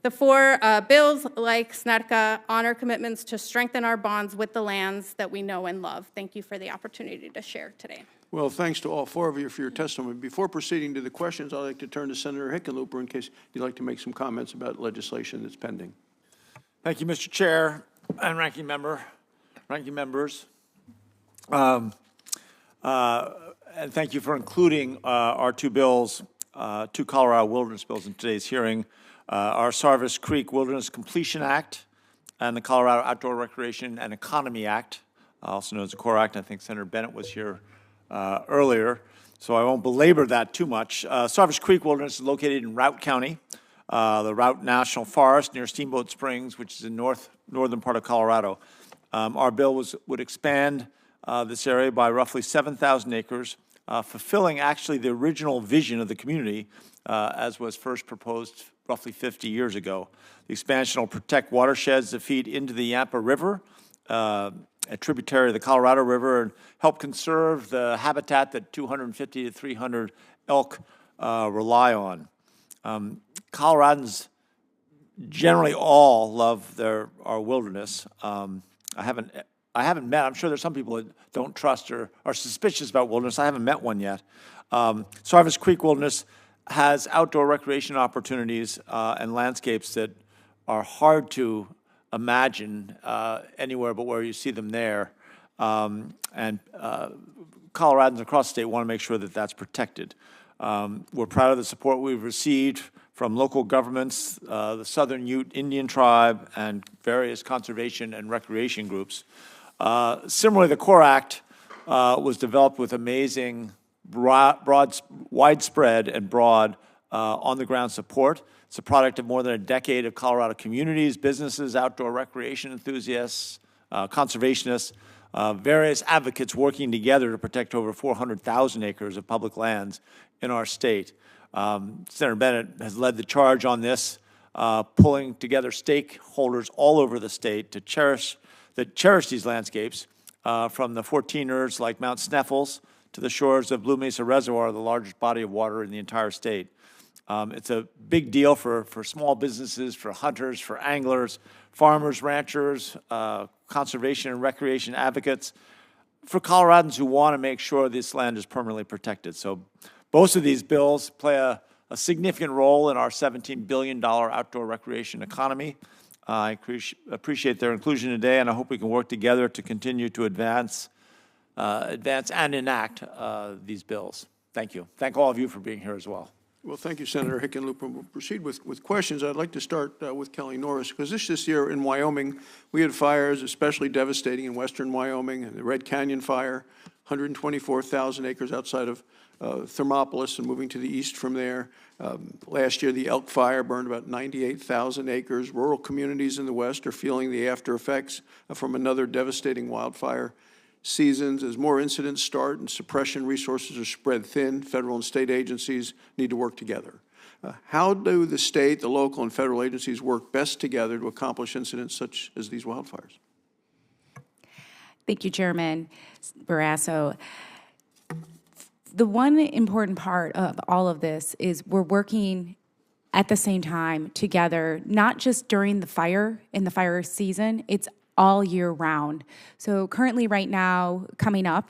Speaker 10: The 4 bills, like SNEDCA, honor commitments to strengthen our bonds with the lands that we know and love. Thank you for the opportunity to share today.
Speaker 1: Well, thanks to all 4 of you for your testimony. Before proceeding to the questions, I'd like to turn to Senator Hickenlooper in case you'd like to make some comments about legislation that's pending.
Speaker 11: Thank you, Mr. Chair and ranking members. And thank you for including our 2 bills, 2 Colorado wilderness bills in today's hearing, our Sarvis Creek Wilderness Completion Act and the Colorado Outdoor Recreation and Economy Act, also known as the CORE Act. I think Senator Bennett was here earlier, so I won't belabor that too much. Sarvis Creek Wilderness is located in Routt County, the Routt National Forest near Steamboat Springs, which is in northern part of Colorado. Our bill would expand this area by roughly 7,000 acres, fulfilling actually the original vision of the community as was first proposed roughly 50 years ago. The expansion will protect watersheds that feed into the Yampa River, a tributary of the Colorado River, and help conserve the habitat that 250 to 300 elk rely on. Coloradans generally all love our wilderness. I haven't met, I'm sure there's some people that don't trust or are suspicious about wilderness. I haven't met one yet. Sarvis Creek Wilderness has outdoor recreation opportunities and landscapes that are hard to imagine anywhere but where you see them there. And Coloradans across the state want to make sure that that's protected. We're proud of the support we've received from local governments, the Southern Ute Indian Tribe, and various conservation and recreation groups. Similarly, the CORE Act was developed with amazing, widespread and broad on-the-ground support. It's a product of more than a decade of Colorado communities, businesses, outdoor recreation enthusiasts, conservationists, various advocates working together to protect over 400,000 acres of public lands in our state. Senator Bennett has led the charge on this, pulling together stakeholders all over the state to cherish these landscapes, from the 14ers like Mount Sneffels to the shores of Blue Mesa Reservoir, the largest body of water in the entire state. It's a big deal for small businesses, for hunters, for anglers, farmers, ranchers, conservation and recreation advocates, for Coloradans who want to make sure this land is permanently protected. So both of these bills play a significant role in our $17 billion outdoor recreation economy. I appreciate their inclusion today, and I hope we can work together to continue to advance and enact these bills. Thank you. Thank all of you for being here as well.
Speaker 1: Well, thank you, Senator Hickenlooper. We'll proceed with questions. I'd like to start with Kelly Norris, because this year in Wyoming, we had fires especially devastating in western Wyoming, the Red Canyon fire, 124,000 acres outside of Thermopolis and moving to the east from there. Last year, the Elk Fire burned about 98,000 acres. Rural communities in the west are feeling the after effects from another devastating wildfire seasons. As more incidents start and suppression resources are spread thin, federal and state agencies need to work together. How do the state, the local, and federal agencies work best together to accomplish incidents such as these wildfires?
Speaker 7: Thank you, Chairman Barrasso. The one important part of all of this is we're working at the same time together, not just during the fire, in the fire season, it's all year round. So currently right now, coming up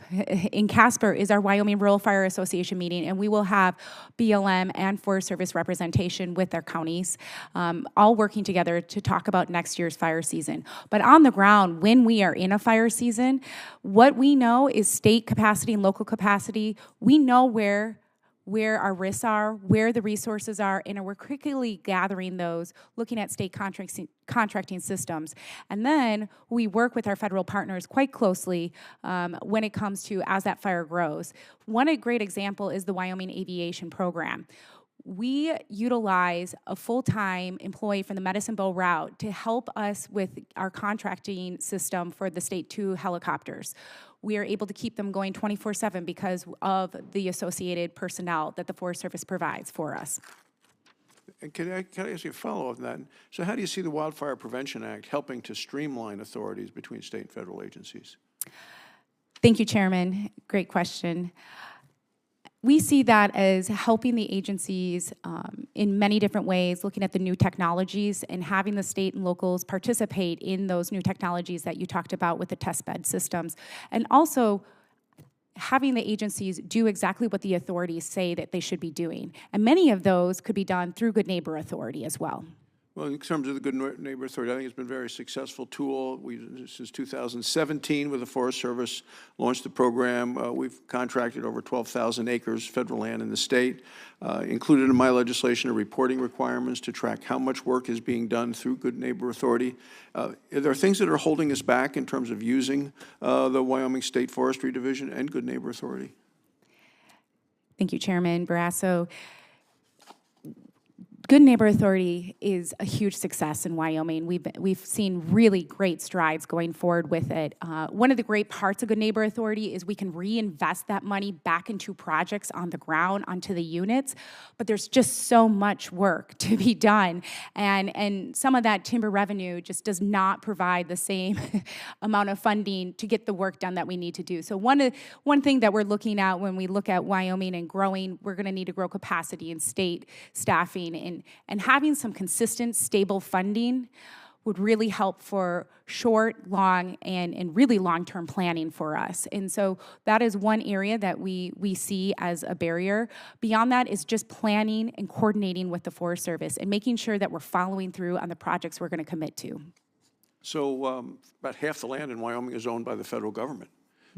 Speaker 7: in Casper is our Wyoming Rural Fire Association meeting, and we will have BLM and Forest Service representation with their counties, all working together to talk about next year's fire season. But on the ground, when we are in a fire season, what we know is state capacity and local capacity. We know where where our risks are, where the resources are, and we're quickly gathering those, looking at state contracting systems. And then we work with our federal partners quite closely when it comes to as that fire grows. One great example is the Wyoming Aviation Program. We utilize a full-time employee from the Medicine Bow route to help us with our contracting system for the State 2 helicopters. We are able to keep them going 24/7 because of the associated personnel that the Forest Service provides for us.
Speaker 1: And can I ask you a follow-up on that? So how do you see the Wildfire Prevention Act helping to streamline authorities between state and federal agencies?
Speaker 7: Thank you, Chairman. Great question. We see that as helping the agencies in many different ways, looking at the new technologies and having the state and locals participate in those new technologies that you talked about with the test bed systems, and also having the agencies do exactly what the authorities say that they should be doing. And many of those could be done through Good Neighbor Authority as well.
Speaker 1: Well, in terms of the Good Neighbor Authority, I think it's been a very successful tool. Since 2017, with the Forest Service, launched the program. We've contracted over 12,000 acres federal land in the state. Included in my legislation are reporting requirements to track how much work is being done through Good Neighbor Authority. Are there things that are holding us back in terms of using the Wyoming State Forestry Division and Good Neighbor Authority?
Speaker 7: Thank you, Chairman Barrasso. Good Neighbor Authority is a huge success in Wyoming. We've seen really great strides going forward with it. One of the great parts of Good Neighbor Authority is we can reinvest that money back into projects on the ground, onto the units, but there's just so much work to be done. And some of that timber revenue just does not provide the same amount of funding to get the work done that we need to do. So one thing that we're looking at when we look at Wyoming and growing, we're gonna need to grow capacity in state staffing, and having some consistent, stable funding would really help for short, long, and really long-term planning for us. And so that is one area that we see as a barrier. Beyond that is just planning and coordinating with the Forest Service and making sure that we're following through on the projects we're going to commit to.
Speaker 1: So about half the land in Wyoming is owned by the federal government.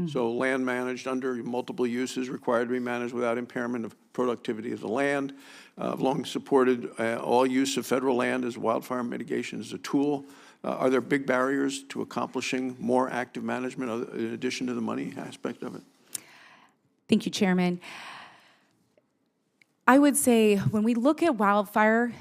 Speaker 1: So land managed under multiple uses required to be managed without impairment of productivity of the land. I've long supported all use of federal land as wildfire mitigation as a tool. Are there big barriers to accomplishing more active management in addition to the money aspect of it?
Speaker 7: Thank you, Chairman. I would say when we look at wildfire,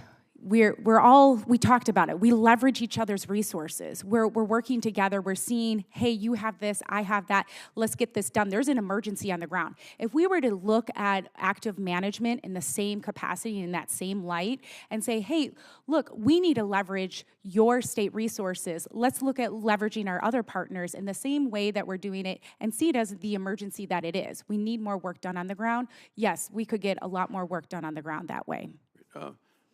Speaker 7: we talked about it. We leverage each other's resources. We're working together. We're seeing, hey, you have this, I have that. Let's get this done. There's an emergency on the ground. If we were to look at active management in the same capacity, in that same light, and say, hey, look, we need to leverage your state resources. Let's look at leveraging our other partners in the same way that we're doing it and see it as the emergency that it is. We need more work done on the ground. Yes, we could get a lot more work done on the ground that way.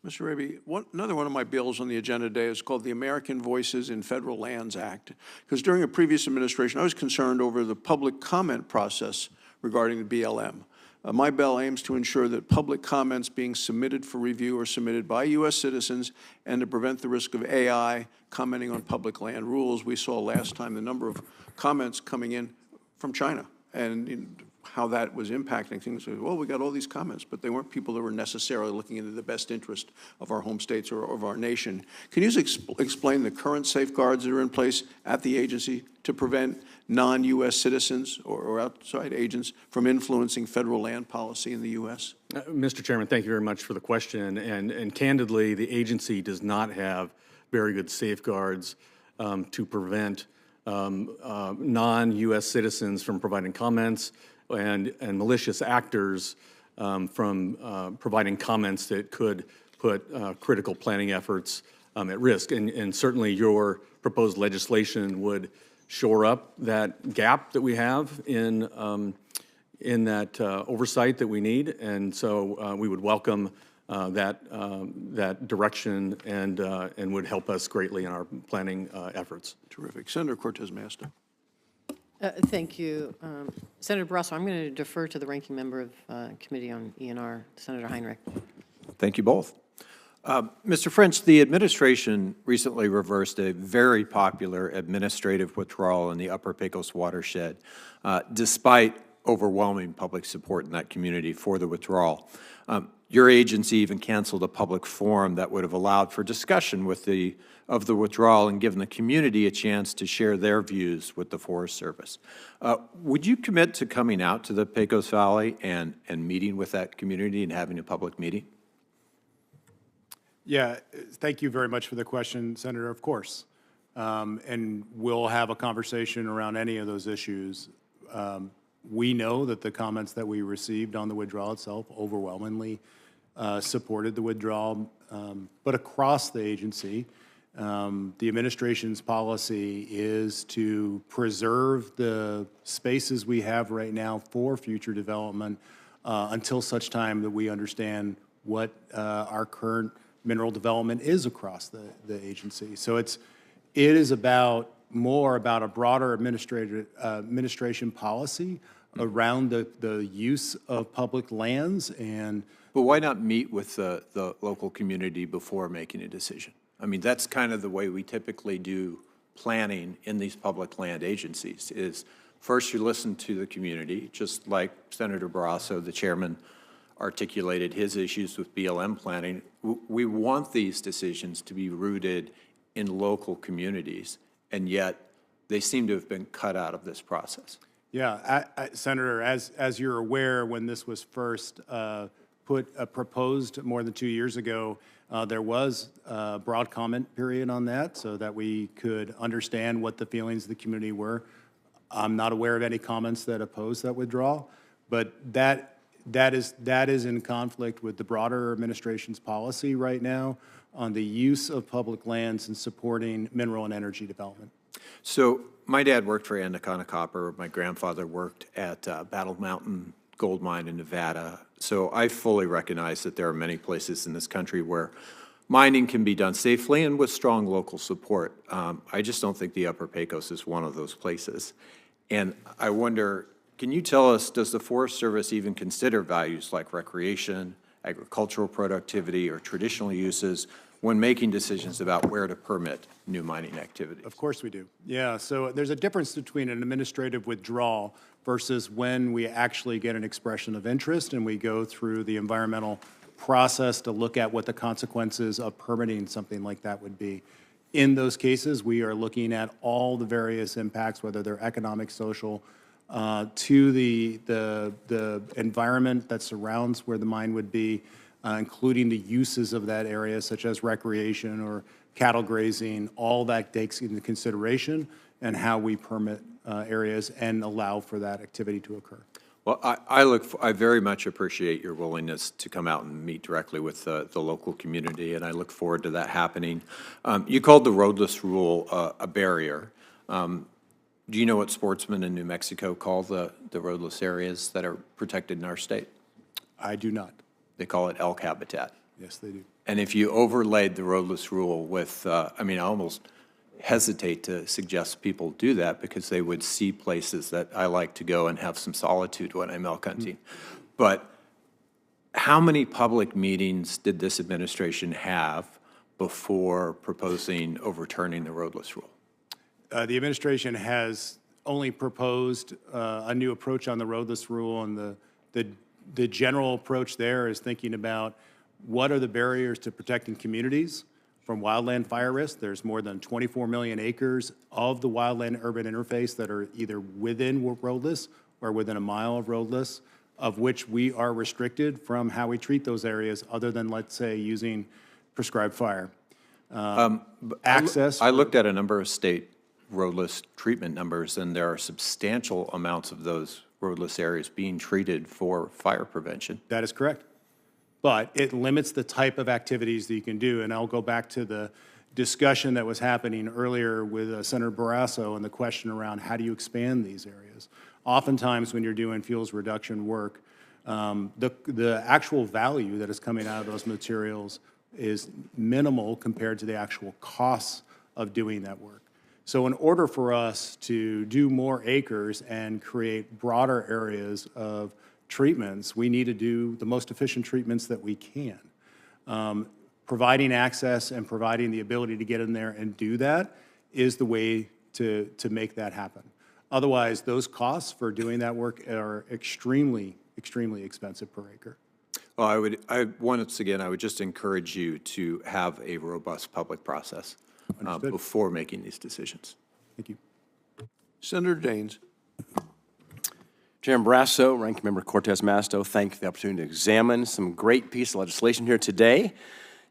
Speaker 1: Mr. Raby, another one of my bills on the agenda today is called the American Voices in Federal Lands Act. Because during a previous administration, I was concerned over the public comment process regarding the BLM. My bill aims to ensure that public comments being submitted for review are submitted by U.S. citizens and to prevent the risk of AI commenting on public land rules. We saw last time the number of comments coming in from China and how that was impacting things. Well, we got all these comments, but they weren't people that were necessarily looking into the best interest of our home states or of our nation. Can you explain the current safeguards that are in place at the agency to prevent non-U.S. citizens or outside agents from influencing federal land policy in the U.S.?
Speaker 9: Mr. Chairman, thank you very much for the question. And candidly, the agency does not have very good safeguards to prevent non-U.S. citizens from providing comments and malicious actors from providing comments that could put critical planning efforts at risk. And certainly your proposed legislation would shore up that gap that we have in that oversight that we need. And so we would welcome that direction and would help us greatly in our planning efforts.
Speaker 1: Terrific. Senator Cortez Masto.
Speaker 2: Thank you. Senator Barrasso, I'm going to defer to the ranking member of Committee on ENR, Senator Heinrich.
Speaker 3: Thank you both. Mr. French, the administration recently reversed a very popular administrative withdrawal in the Upper Pecos watershed, despite overwhelming public support in that community for the withdrawal. Your agency even canceled a public forum that would have allowed for discussion of the withdrawal and given the community a chance to share their views with the Forest Service. Would you commit to coming out to the Pecos Valley and meeting with that community and having a public meeting?
Speaker 8: Yeah, thank you very much for the question, Senator. Of course. And we'll have a conversation around any of those issues. We know that the comments that we received on the withdrawal itself overwhelmingly supported the withdrawal. But across the agency, the administration's policy is to preserve the spaces we have right now for future development until such time that we understand what our current mineral development is across the agency. So it is more about a broader administration policy around the use of public lands. And
Speaker 3: But why not meet with the local community before making a decision? I mean, that's kind of the way we typically do planning in these public land agencies, is first you listen to the community, just like Senator Barrasso, the chairman, articulated his issues with BLM planning. We want these decisions to be rooted in local communities, and yet they seem to have been cut out of this process.
Speaker 8: yeah, Senator, as you're aware, when this was first proposed more than 2 years ago, there was a broad comment period on that so that we could understand what the feelings of the community were. I'm not aware of any comments that oppose that withdrawal, but that is in conflict with the broader administration's policy right now on the use of public lands and supporting mineral and energy development.
Speaker 3: So my dad worked for Anaconda Copper. My grandfather worked at Battle Mountain Gold Mine in Nevada. So I fully recognize that there are many places in this country where mining can be done safely and with strong local support. I just don't think the Upper Pecos is one of those places. And I wonder, can you tell us, does the Forest Service even consider values like recreation, agricultural productivity, or traditional uses when making decisions about where to permit new mining activities?
Speaker 8: Of course we do. Yeah, so there's a difference between an administrative withdrawal versus when we actually get an expression of interest and we go through the environmental process to look at what the consequences of permitting something like that would be. In those cases, we are looking at all the various impacts, whether they're economic, social, to the environment that surrounds where the mine would be, including the uses of that area, such as recreation or cattle grazing. All that takes into consideration and how we permit areas and allow for that activity to occur.
Speaker 3: Well, I very much appreciate your willingness to come out and meet directly with the local community, and I look forward to that happening. You called the roadless rule a barrier. Do you know what sportsmen in New Mexico call the roadless areas that are protected in our state?
Speaker 8: I do not.
Speaker 3: They call it elk habitat.
Speaker 8: Yes, they do.
Speaker 3: And if you overlaid the roadless rule with, I mean, I almost hesitate to suggest people do that because they would see places that I like to go and have some solitude when I'm elk hunting. But how many public meetings did this administration have before proposing overturning the roadless rule?
Speaker 8: The administration has only proposed a new approach on the roadless rule, and the general approach there is thinking about what are the barriers to protecting communities from wildland fire risk. There's more than 24 million acres of the wildland-urban interface that are either within roadless or within a mile of roadless, of which we are restricted from how we treat those areas other than, let's say, using prescribed fire. Access.
Speaker 3: I looked at a number of state roadless treatment numbers, and there are substantial amounts of those roadless areas being treated for fire prevention.
Speaker 8: That is correct. But it limits the type of activities that you can do. And I'll go back to the discussion that was happening earlier with Senator Barrasso and the question around how do you expand these areas. Oftentimes when you're doing fuels reduction work, the actual value that is coming out of those materials is minimal compared to the actual costs of doing that work. So in order for us to do more acres and create broader areas of treatments, we need to do the most efficient treatments that we can. Providing access and providing the ability to get in there and do that is the way to make that happen. Otherwise, those costs for doing that work are extremely, extremely expensive per acre.
Speaker 3: Well, once again, I would just encourage you to have a robust public process before making these decisions.
Speaker 8: Thank you.
Speaker 1: Senator Daines.
Speaker 12: Chairman Barrasso, Ranking Member Cortez Masto, thank you for the opportunity to examine some great piece of legislation here today.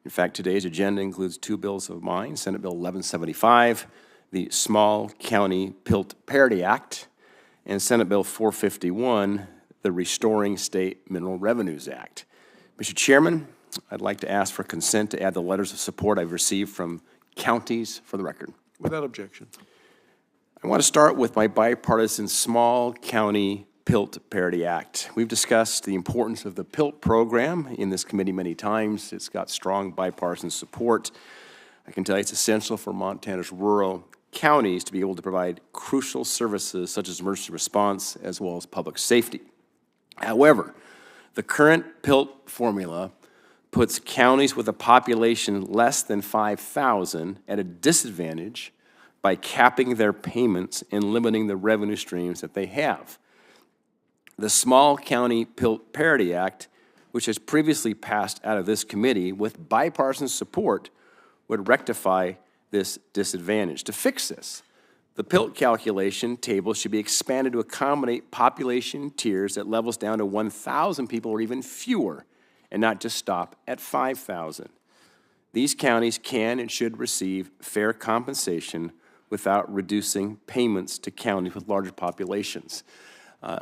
Speaker 12: In fact, today's agenda includes two bills of mine, Senate Bill 1175, the Small County Pilt Parity Act, and Senate Bill 451, the Restoring State Mineral Revenues Act. Mr. Chairman, I'd like to ask for consent to add the letters of support I've received from counties for the record.
Speaker 1: Without objection.
Speaker 12: I want to start with my bipartisan Small County Pilt Parity Act. We've discussed the importance of the Pilt program in this committee many times. It's got strong bipartisan support. I can tell you it's essential for Montana's rural counties to be able to provide crucial services such as emergency response as well as public safety. However, the current Pilt formula puts counties with a population less than 5,000 at a disadvantage by capping their payments and limiting the revenue streams that they have. The Small County Pilt Parity Act, which has previously passed out of this committee with bipartisan support, would rectify this disadvantage. To fix this, the Pilt calculation table should be expanded to accommodate population tiers that levels down to 1,000 people or even fewer, and not just stop at 5,000. These counties can and should receive fair compensation without reducing payments to counties with larger populations.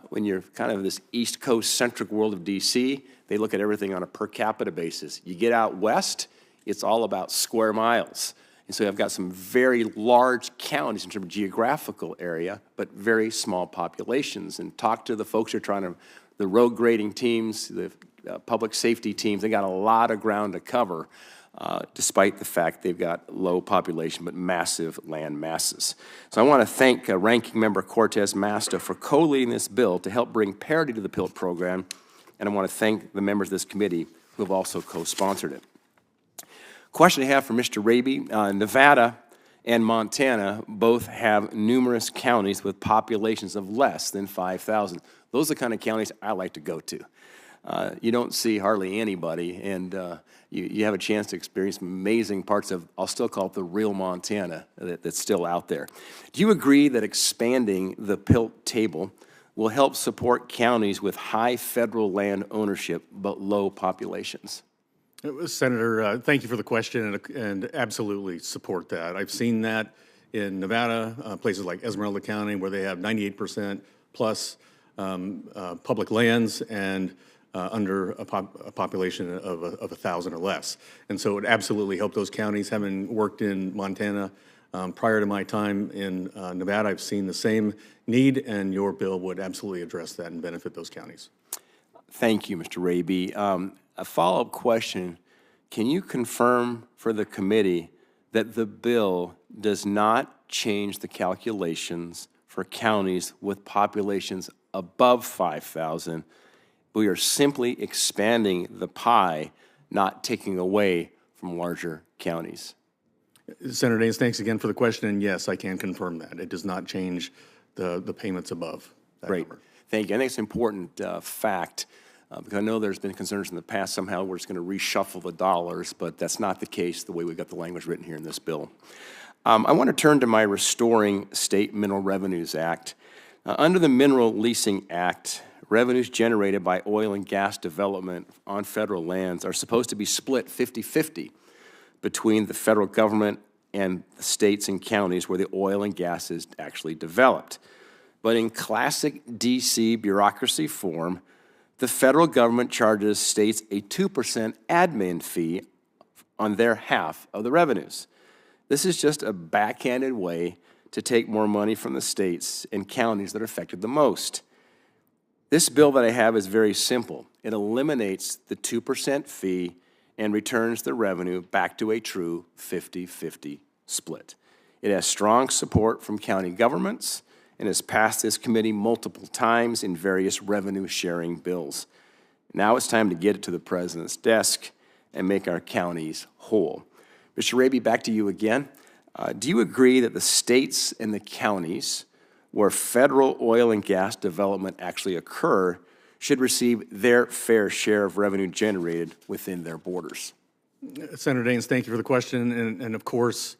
Speaker 12: When you're kind of this East Coast-centric world of D.C., they look at everything on a per capita basis. You get out west, it's all about square miles. And so I've got some very large counties in terms of geographical area, but very small populations. And talk to the folks who are trying to, the road grading teams, the public safety teams, they got a lot of ground to cover, despite the fact they've got low population but massive land masses. So I want to thank Ranking Member Cortez Masto for co-leading this bill to help bring parity to the Pilt program, and I want to thank the members of this committee who have also co-sponsored it. Question I have for Mr. Raby. Nevada and Montana both have numerous counties with populations of less than 5,000. Those are the kind of counties I like to go to. You don't see hardly anybody, and you have a chance to experience amazing parts of, I'll still call it the real Montana that's still out there. Do you agree that expanding the Pilt table will help support counties with high federal land ownership but low populations?
Speaker 9: Senator, thank you for the question, and absolutely support that. I've seen that in Nevada, places like Esmeralda County, where they have 98% plus public lands and under a population of 1,000 or less. And so it absolutely helped those counties. Having worked in Montana prior to my time in Nevada, I've seen the same need, and your bill would absolutely address that and benefit those counties.
Speaker 12: Thank you, Mr. Raby. A follow-up question. Can you confirm for the committee that the bill does not change the calculations for counties with populations above 5,000? We are simply expanding the pie, not taking away from larger counties.
Speaker 9: Senator Daines, thanks again for the question, and yes, I can confirm that. It does not change the payments above that
Speaker 12: Great.
Speaker 9: number.
Speaker 12: Thank you. I think it's an important fact, because I know there's been concerns in the past somehow we're just going to reshuffle the dollars, but that's not the case the way we've got the language written here in this bill. I want to turn to my Restoring State Mineral Revenues Act. Under the Mineral Leasing Act, revenues generated by oil and gas development on federal lands are supposed to be split 50-50 between the federal government and the states and counties where the oil and gas is actually developed. But in classic D.C. bureaucracy form, the federal government charges states a 2% admin fee on their half of the revenues. This is just a backhanded way to take more money from the states and counties that are affected the most. This bill that I have is very simple. It eliminates the 2% fee and returns the revenue back to a true 50-50 split. It has strong support from county governments and has passed this committee multiple times in various revenue-sharing bills. Now it's time to get it to the president's desk and make our counties whole. Mr. Raby, back to you again. Do you agree that the states and the counties where federal oil and gas development actually occur should receive their fair share of revenue generated within their borders?
Speaker 9: Senator Daines, thank you for the question. And of course,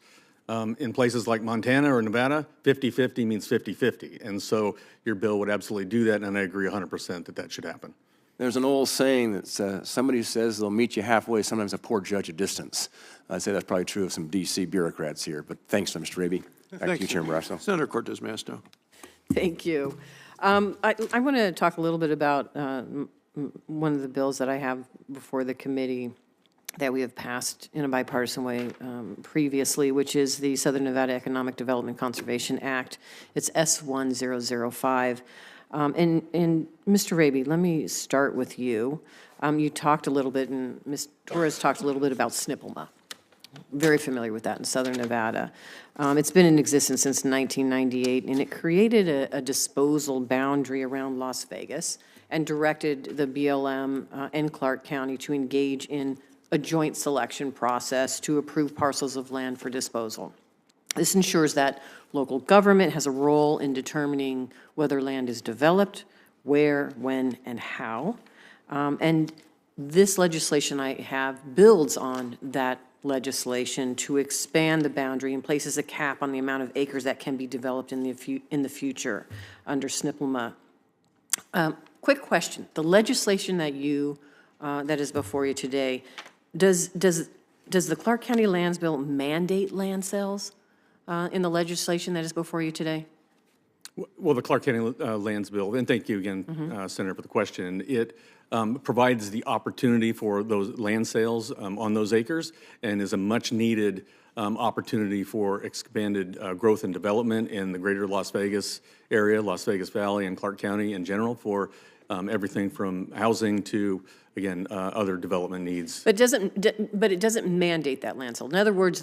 Speaker 9: in places like Montana or Nevada, 50-50 means 50-50. And so your bill would absolutely do that, and I agree 100% that that should happen.
Speaker 12: There's an old saying that somebody who says they'll meet you halfway, sometimes a poor judge of distance. I'd say that's probably true of some D.C. bureaucrats here, but thanks, Mr. Raby. Back to you, Chairman Barrasso.
Speaker 1: Senator Cortez Masto.
Speaker 2: Thank you. I want to talk a little bit about one of the bills that I have before the committee that we have passed in a bipartisan way previously, which is the Southern Nevada Economic Development Conservation Act. It's S1005. And Mr. Raby, let me start with you. You talked a little bit, and Ms. Torres talked a little bit about SNPLMA. Very familiar with that in Southern Nevada. It's been in existence since 1998, and it created a disposal boundary around Las Vegas and directed the BLM and Clark County to engage in a joint selection process to approve parcels of land for disposal. This ensures that local government has a role in determining whether land is developed, where, when, and how. And this legislation I have builds on that legislation to expand the boundary and places a cap on the amount of acres that can be developed in the future under SNPLMA. Quick question: the legislation that that is before you today, does the Clark County Lands Bill mandate land sales in the legislation that is before you today?
Speaker 9: Well, the Clark County Lands Bill, and thank you again, Senator, for the question. It provides the opportunity for those land sales on those acres and is a much-needed opportunity for expanded growth and development in the greater Las Vegas area, Las Vegas Valley, and Clark County in general for everything from housing to, again, other development needs.
Speaker 2: But it doesn't mandate that land sale. In other words,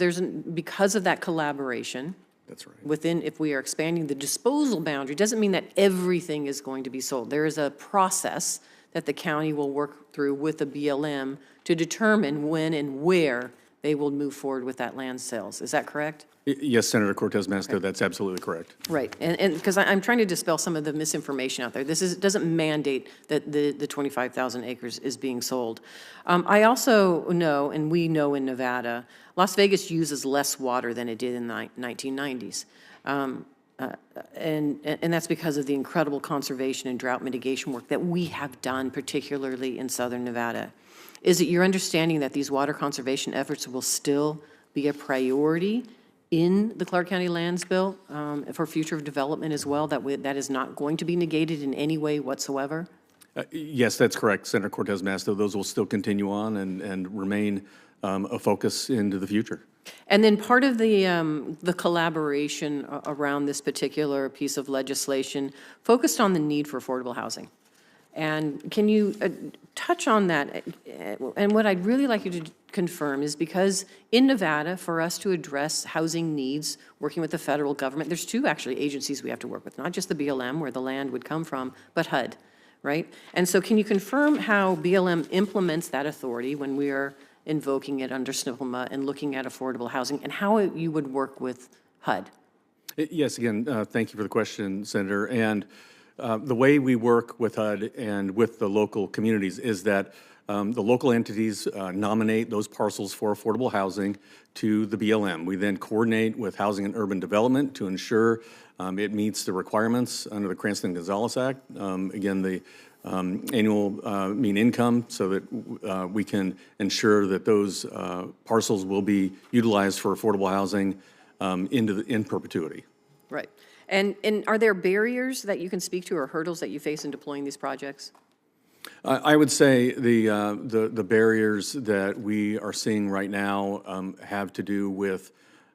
Speaker 2: because of that collaboration.
Speaker 9: That's right.
Speaker 2: Within, if we are expanding the disposal boundary, doesn't mean that everything is going to be sold. There is a process that the county will work through with the BLM to determine when and where they will move forward with that land sales. Is that correct?
Speaker 9: Yes, Senator Cortez Masto, that's absolutely correct.
Speaker 2: Right, and because I'm trying to dispel some of the misinformation out there. This doesn't mandate that the 25,000 acres is being sold. I also know, and we know in Nevada, Las Vegas uses less water than it did in the 1990s. And that's because of the incredible conservation and drought mitigation work that we have done, particularly in Southern Nevada. Is it your understanding that these water conservation efforts will still be a priority in the Clark County Lands Bill for future development as well, that is not going to be negated in any way whatsoever?
Speaker 9: Yes, that's correct, Senator Cortez Masto. Those will still continue on and remain a focus into the future.
Speaker 2: And then part of the collaboration around this particular piece of legislation focused on the need for affordable housing. And can you touch on that? And what I'd really like you to confirm is, because in Nevada, for us to address housing needs, working with the federal government, there's two actually agencies we have to work with, not just the BLM, where the land would come from, but HUD, right? And so can you confirm how BLM implements that authority when we are invoking it under SNPLMA and looking at affordable housing, and how you would work with HUD?
Speaker 9: Yes, again, thank you for the question, Senator. And the way we work with HUD and with the local communities is that the local entities nominate those parcels for affordable housing to the BLM. We then coordinate with Housing and Urban Development to ensure it meets the requirements under the Cranston-Gonzalez Act. Again, the annual mean income, so that we can ensure that those parcels will be utilized for affordable housing in perpetuity.
Speaker 2: Right. And are there barriers that you can speak to or hurdles that you face in deploying these projects?
Speaker 9: I would say the barriers that we are seeing right now have to do with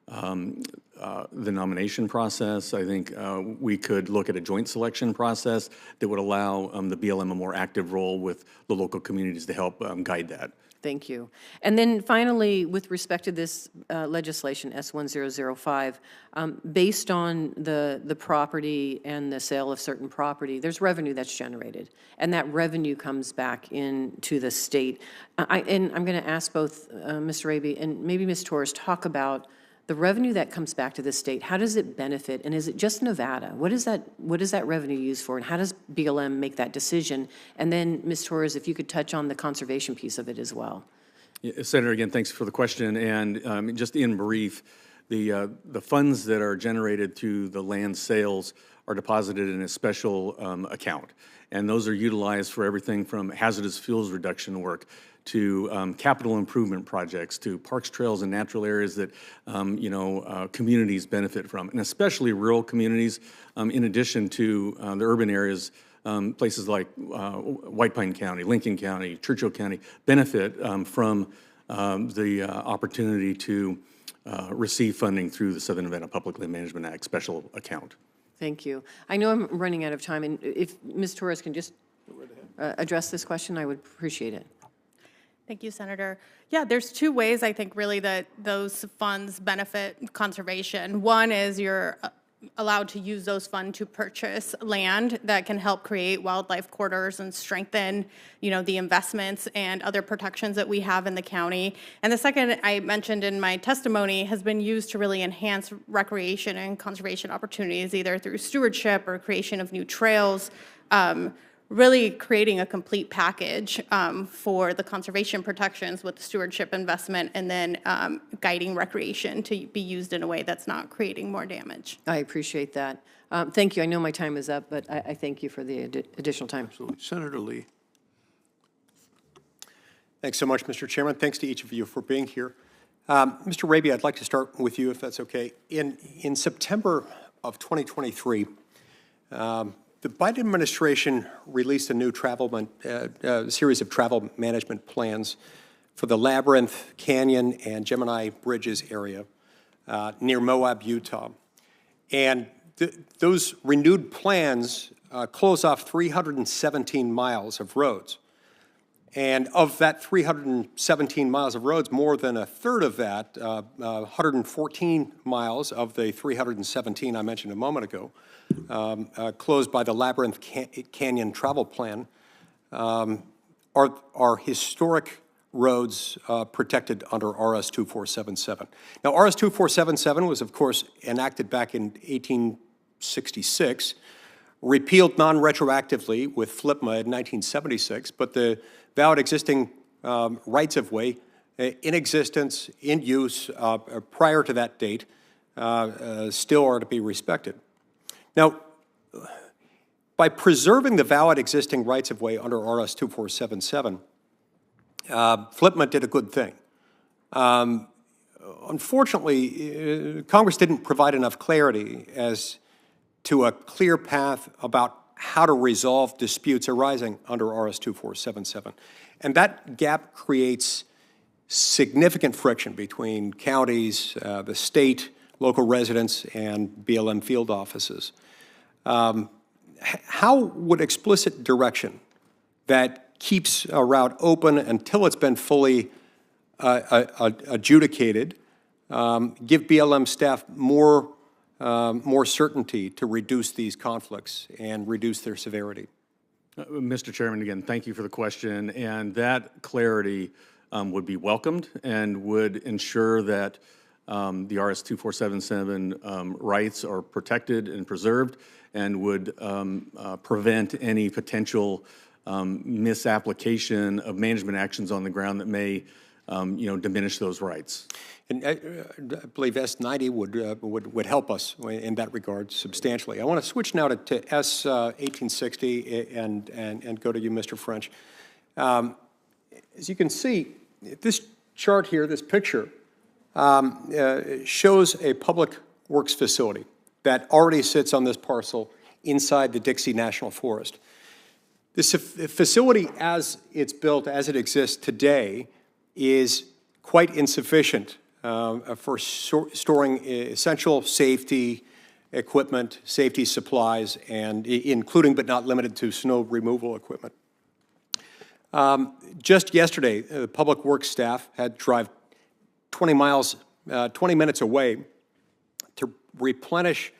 Speaker 9: the nomination process. I think we could look at a joint selection process that would allow the BLM a more active role with the local communities to help guide that.
Speaker 2: Thank you. And then finally, with respect to this legislation, S1005, based on the property and the sale of certain property, there's revenue that's generated, and that revenue comes back into the state. And I'm going to ask both Mr. Raby and maybe Ms. Torres talk about the revenue that comes back to the state, how does it benefit? And is it just Nevada? What is that revenue used for? And how does BLM make that decision? And then, Ms. Torres, if you could touch on the conservation piece of it as well.
Speaker 9: Yeah, Senator, again, thanks for the question. And just in brief, the funds that are generated through the land sales are deposited in a special account. And those are utilized for everything from hazardous fuels reduction work to capital improvement projects, to parks, trails, and natural areas that, communities benefit from, and especially rural communities, in addition to the urban areas, places like White Pine County, Lincoln County, Churchill County, benefit from the opportunity to receive funding through the Southern Nevada Public Land Management Act special account.
Speaker 2: Thank you. I know I'm running out of time, and if Ms. Torres can just address this question, I would appreciate it.
Speaker 10: Thank you, Senator. Yeah, there's two ways I think really that those funds benefit conservation. One is you're allowed to use those funds to purchase land that can help create wildlife corridors and strengthen, the investments and other protections that we have in the county. And the second I mentioned in my testimony has been used to really enhance recreation and conservation opportunities, either through stewardship or creation of new trails, really creating a complete package for the conservation protections with the stewardship investment, and then guiding recreation to be used in a way that's not creating more damage.
Speaker 2: I appreciate that. Thank you. I know my time is up, but I thank you for the additional time.
Speaker 1: Absolutely. Senator Lee.
Speaker 13: Thanks so much, Mr. Chairman. Thanks to each of you for being here. Mr. Raby, I'd like to start with you, if that's okay. In September of 2023, the Biden administration released a new series of travel management plans for the Labyrinth, Canyon, and Gemini Bridges area near Moab, Utah. And those renewed plans close off 317 miles of roads. And of that 317 miles of roads, more than a third of that, 114 miles of the 317 I mentioned a moment ago, closed by the Labyrinth Canyon travel plan, are historic roads protected under RS 2477. Now, RS 2477 was, of course, enacted back in 1866, repealed non-retroactively with FLIPMA in 1976, but the valid existing rights-of-way in existence, in use prior to that date, still are to be respected. Now, by preserving the valid existing rights-of-way under RS 2477, FLIPMA did a good thing. Unfortunately, Congress didn't provide enough clarity as to a clear path about how to resolve disputes arising under RS 2477. And that gap creates significant friction between counties, the state, local residents, and BLM field offices. How would explicit direction that keeps a route open until it's been fully adjudicated give BLM staff more certainty to reduce these conflicts and reduce their severity?
Speaker 9: Mr. Chairman, again, thank you for the question. And that clarity would be welcomed and would ensure that the RS 2477 rights are protected and preserved, and would prevent any potential misapplication of management actions on the ground that may diminish those rights.
Speaker 13: And I believe S90 would help us in that regard substantially. I want to switch now to S1860 and go to you, Mr. French. As you can see, this chart here, this picture, shows a public works facility that already sits on this parcel inside the Dixie National Forest. This facility, as it's built, as it exists today, is quite insufficient for storing essential safety equipment, safety supplies, and including but not limited to snow removal equipment. Just yesterday, the public works staff had to drive 20 minutes away to replenish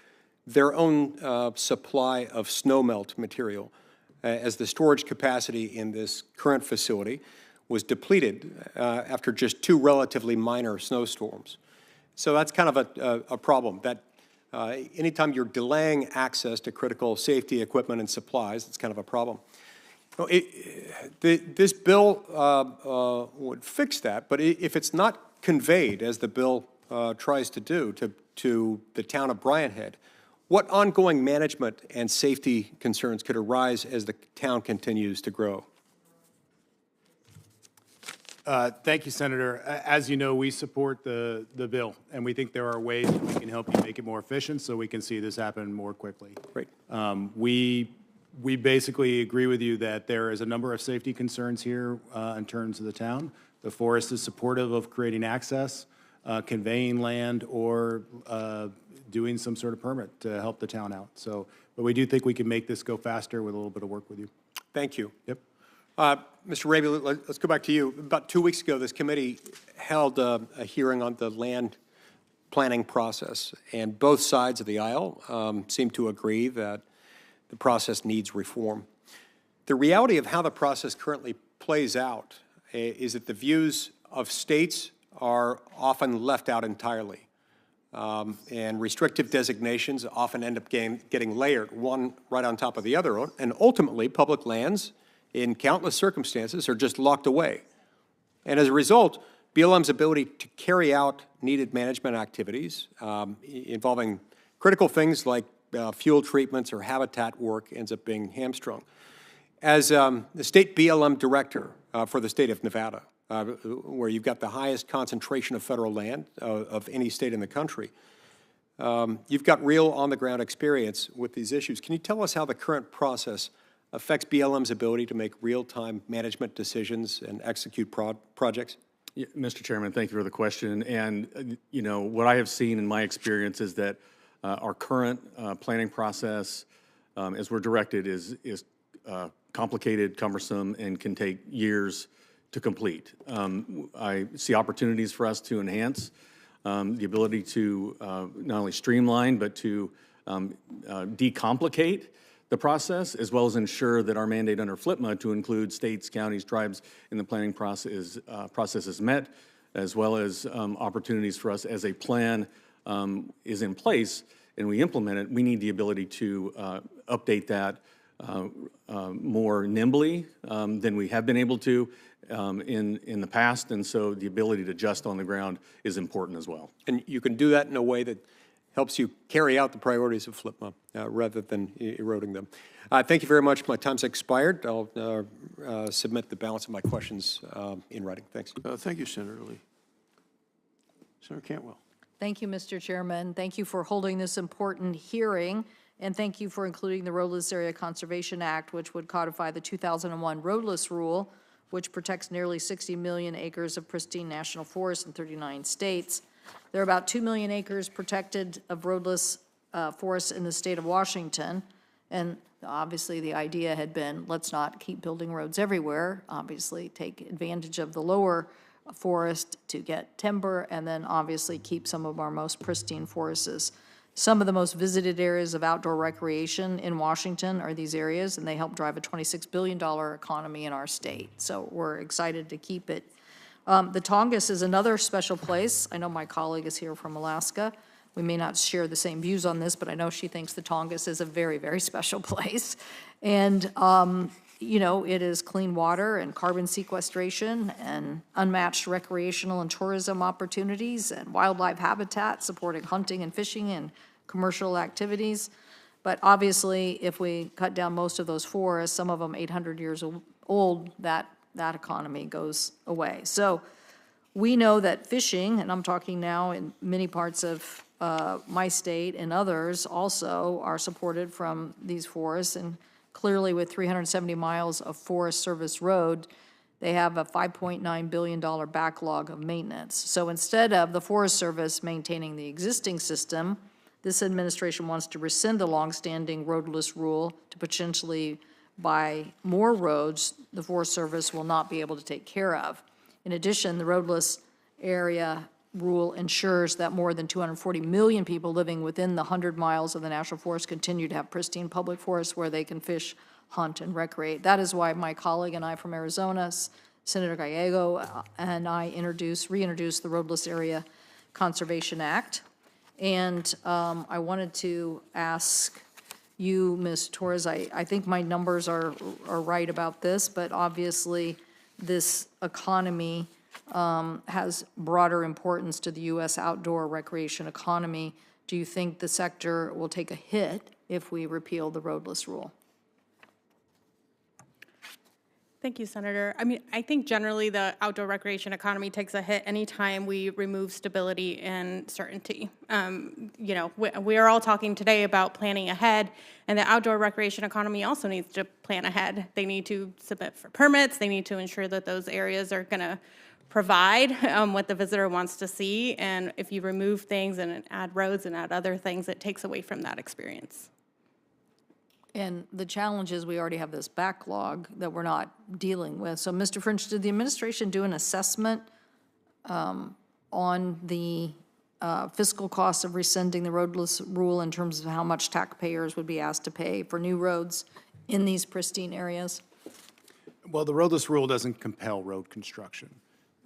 Speaker 13: their own supply of snowmelt material, as the storage capacity in this current facility was depleted after just 2 relatively minor snowstorms. So that's kind of a problem, that anytime you're delaying access to critical safety equipment and supplies, it's kind of a problem. This bill would fix that, but if it's not conveyed, as the bill tries to do, to the town of Bryant Head, what ongoing management and safety concerns could arise as the town continues to grow?
Speaker 8: Thank you, Senator. As you know, we support the bill, and we think there are ways that we can help you make it more efficient so we can see this happen more quickly.
Speaker 13: Great.
Speaker 8: We basically agree with you that there is a number of safety concerns here in terms of the town. The forest is supportive of creating access, conveying land, or doing some sort of permit to help the town out. So, but we do think we can make this go faster with a little bit of work with you.
Speaker 13: Thank you.
Speaker 8: Yep.
Speaker 13: Mr. Raby, let's go back to you. About 2 weeks ago, this committee held a hearing on the land planning process, and both sides of the aisle seem to agree that the process needs reform. The reality of how the process currently plays out is that the views of states are often left out entirely, and restrictive designations often end up getting layered, one right on top of the other, and ultimately public lands in countless circumstances are just locked away. And as a result, BLM's ability to carry out needed management activities involving critical things like fuel treatments or habitat work ends up being hamstrung. As the state BLM director for the state of Nevada, where you've got the highest concentration of federal land of any state in the country, you've got real on-the-ground experience with these issues. Can you tell us how the current process affects BLM's ability to make real-time management decisions and execute projects?
Speaker 9: Yeah, Mr. Chairman, thank you for the question. And, you know, what I have seen in my experience is that our current planning process, as we're directed, is complicated, cumbersome, and can take years to complete. I see opportunities for us to enhance the ability to not only streamline, but to decomplicate the process, as well as ensure that our mandate under FLPMA to include states, counties, tribes in the planning process is met, as well as opportunities for us as a plan is in place and we implement it, we need the ability to update that more nimbly than we have been able to in the past, and so the ability to adjust on the ground is important as well.
Speaker 13: And you can do that in a way that helps you carry out the priorities of FLPMA rather than eroding them. Thank you very much. My time's expired. I'll submit the balance of my questions in writing. Thanks.
Speaker 1: Thank you, Senator Lee. Senator Cantwell.
Speaker 2: Thank you, Mr. Chairman. Thank you for holding this important hearing, and thank you for including the Roadless Area Conservation Act, which would codify the 2001 roadless rule, which protects nearly 60 million acres of pristine national forests in 39 states. There are about 2 million acres protected of roadless forests in the state of Washington, and obviously the idea had been, let's not keep building roads everywhere, obviously take advantage of the lower forest to get timber, and then obviously keep some of our most pristine forests. Some of the most visited areas of outdoor recreation in Washington are these areas, and they help drive a $26 billion economy in our state. So we're excited to keep it. The Tongass is another special place. I know my colleague is here from Alaska. We may not share the same views on this, but I know she thinks the Tongass is a very, very special place. And, you know, it is clean water and carbon sequestration and unmatched recreational and tourism opportunities and wildlife habitat supporting hunting and fishing and commercial activities. But obviously, if we cut down most of those forests, some of them 800 years old, that economy goes away. So we know that fishing, and I'm talking now in many parts of my state and others also are supported from these forests, and clearly with 370 miles of Forest Service road, they have a $5.9 billion backlog of maintenance. So instead of the Forest Service maintaining the existing system, this administration wants to rescind the longstanding roadless rule to potentially buy more roads the Forest Service will not be able to take care of. In addition, the roadless area rule ensures that more than 240 million people living within the 100 miles of the national forest continue to have pristine public forests where they can fish, hunt, and recreate. That is why my colleague and I from Arizona, Senator Gallego, and I reintroduced the roadless area
Speaker 14: Conservation Act. And I wanted to ask you, Ms. Torres, I think my numbers are right about this, but obviously this economy has broader importance to the U.S. outdoor recreation economy. Do you think the sector will take a hit if we repeal the roadless rule?
Speaker 10: Thank you, Senator. I mean, I think generally the outdoor recreation economy takes a hit anytime we remove stability and certainty. You know, we are all talking today about planning ahead, and the outdoor recreation economy also needs to plan ahead. They need to submit for permits. They need to ensure that those areas are going to provide what the visitor wants to see. And if you remove things and add roads and add other things, it takes away from that experience.
Speaker 14: And the challenge is we already have this backlog that we're not dealing with. So, Mr. French, did the administration do an assessment on the fiscal costs of rescinding the roadless rule in terms of how much taxpayers would be asked to pay for new roads in these pristine areas?
Speaker 8: Well, the roadless rule doesn't compel road construction.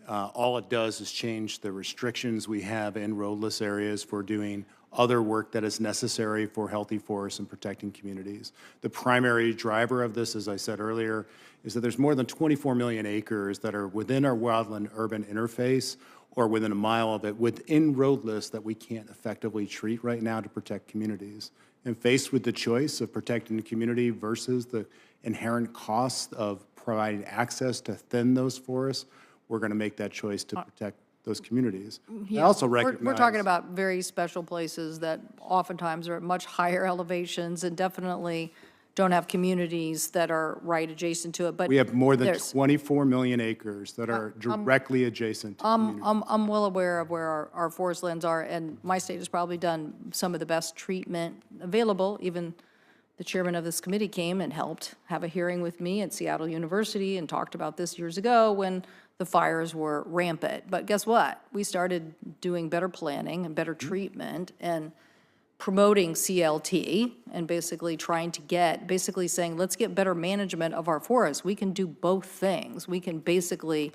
Speaker 8: All it does is change the restrictions we have in roadless areas for doing other work that is necessary for healthy forests and protecting communities. The primary driver of this, as I said earlier, is that there's more than 24 million acres that are within our wildland-urban interface or within a mile of it within roadless that we can't effectively treat right now to protect communities. And faced with the choice of protecting the community versus the inherent cost of providing access to thin those forests, we're going to make that choice to protect those communities. I also recognize
Speaker 14: We're talking about very special places that oftentimes are at much higher elevations and definitely don't have communities that are right adjacent to it, but
Speaker 8: we have more than
Speaker 14: there's-
Speaker 8: 24 million acres that are directly adjacent to communities.
Speaker 14: I'm well aware of where our forest lands are, and my state has probably done some of the best treatment available. Even the chairman of this committee came and helped have a hearing with me at Seattle University and talked about this years ago when the fires were rampant. But guess what? We started doing better planning and better treatment and promoting CLT and basically trying to basically saying, let's get better management of our forests. We can do both things. We can basically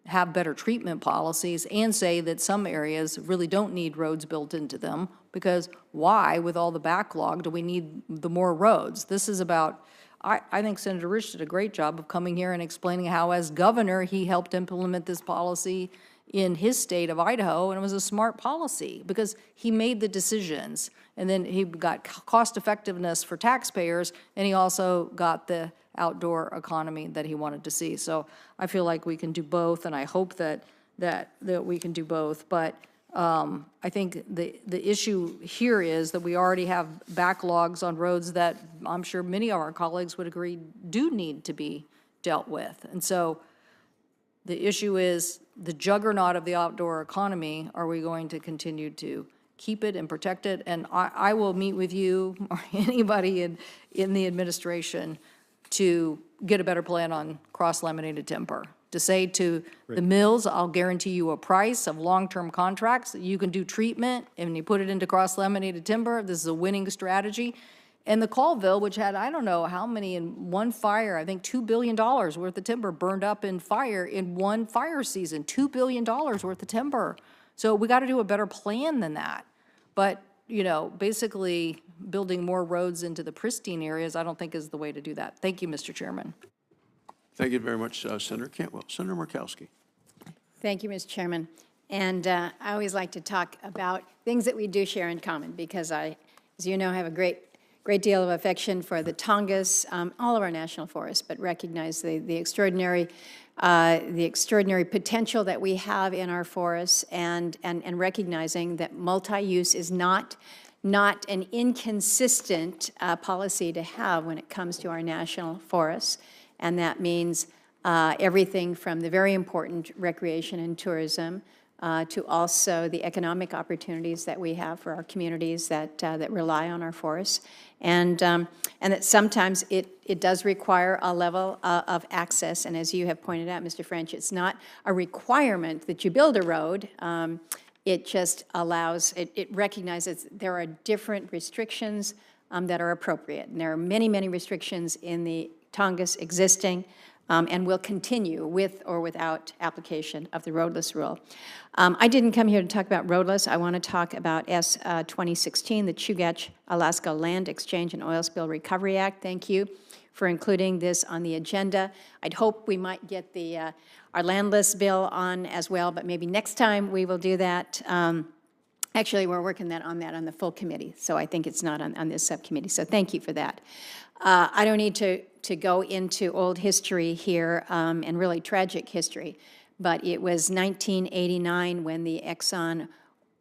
Speaker 14: have better treatment policies and say that some areas really don't need roads built into them, because why, with all the backlog, do we need the more roads? This is about, I think Senator Rich did a great job of coming here and explaining how, as governor, he helped implement this policy in his state of Idaho, and it was a smart policy because he made the decisions, and then he got cost effectiveness for taxpayers, and he also got the outdoor economy that he wanted to see. So I feel like we can do both, and I hope that we can do both. But I think the issue here is that we already have backlogs on roads that I'm sure many of our colleagues would agree do need to be dealt with. And so the issue is the juggernaut of the outdoor economy. Are we going to continue to keep it and protect it? And I will meet with you or anybody in the administration to get a better plan on cross-laminated timber. To say to the mills, I'll guarantee you a price of long-term contracts. You can do treatment, and you put it into cross-laminated timber. This is a winning strategy. And the Colville, which had, I don't know how many in one fire, I think $2 billion worth of timber burned up in fire in one fire season, $2 billion worth of timber. So we got to do a better plan than that. But, you know, basically building more roads into the pristine areas, I don't think is the way to do that. Thank you, Mr. Chairman.
Speaker 1: Thank you very much, Senator Cantwell. Senator Murkowski.
Speaker 15: Thank you, Mr. Chairman. And I always like to talk about things that we do share in common, because I, as you know, have a great deal of affection for the Tongass, all of our national forests, but recognize the extraordinary potential that we have in our forests, and recognizing that multi-use is not an inconsistent policy to have when it comes to our national forests. And that means everything from the very important recreation and tourism to also the economic opportunities that we have for our communities that rely on our forests. And that sometimes it does require a level of access. And as you have pointed out, Mr. French, it's not a requirement that you build a road. It just allows, it recognizes there are different restrictions that are appropriate. And there are many, many restrictions in the Tongass existing, and will continue with or without application of the roadless rule. I didn't come here to talk about roadless. I want to talk about S 2016, the Chugach Alaska Land Exchange and Oil Spill Recovery Act. Thank you for including this on the agenda. I'd hope we might get the our landless bill on as well, but maybe next time we will do that. Actually, we're working on the full committee, so I think it's not on this subcommittee, so thank you for that. I don't need to go into old history here, and really tragic history, but it was 1989 when the Exxon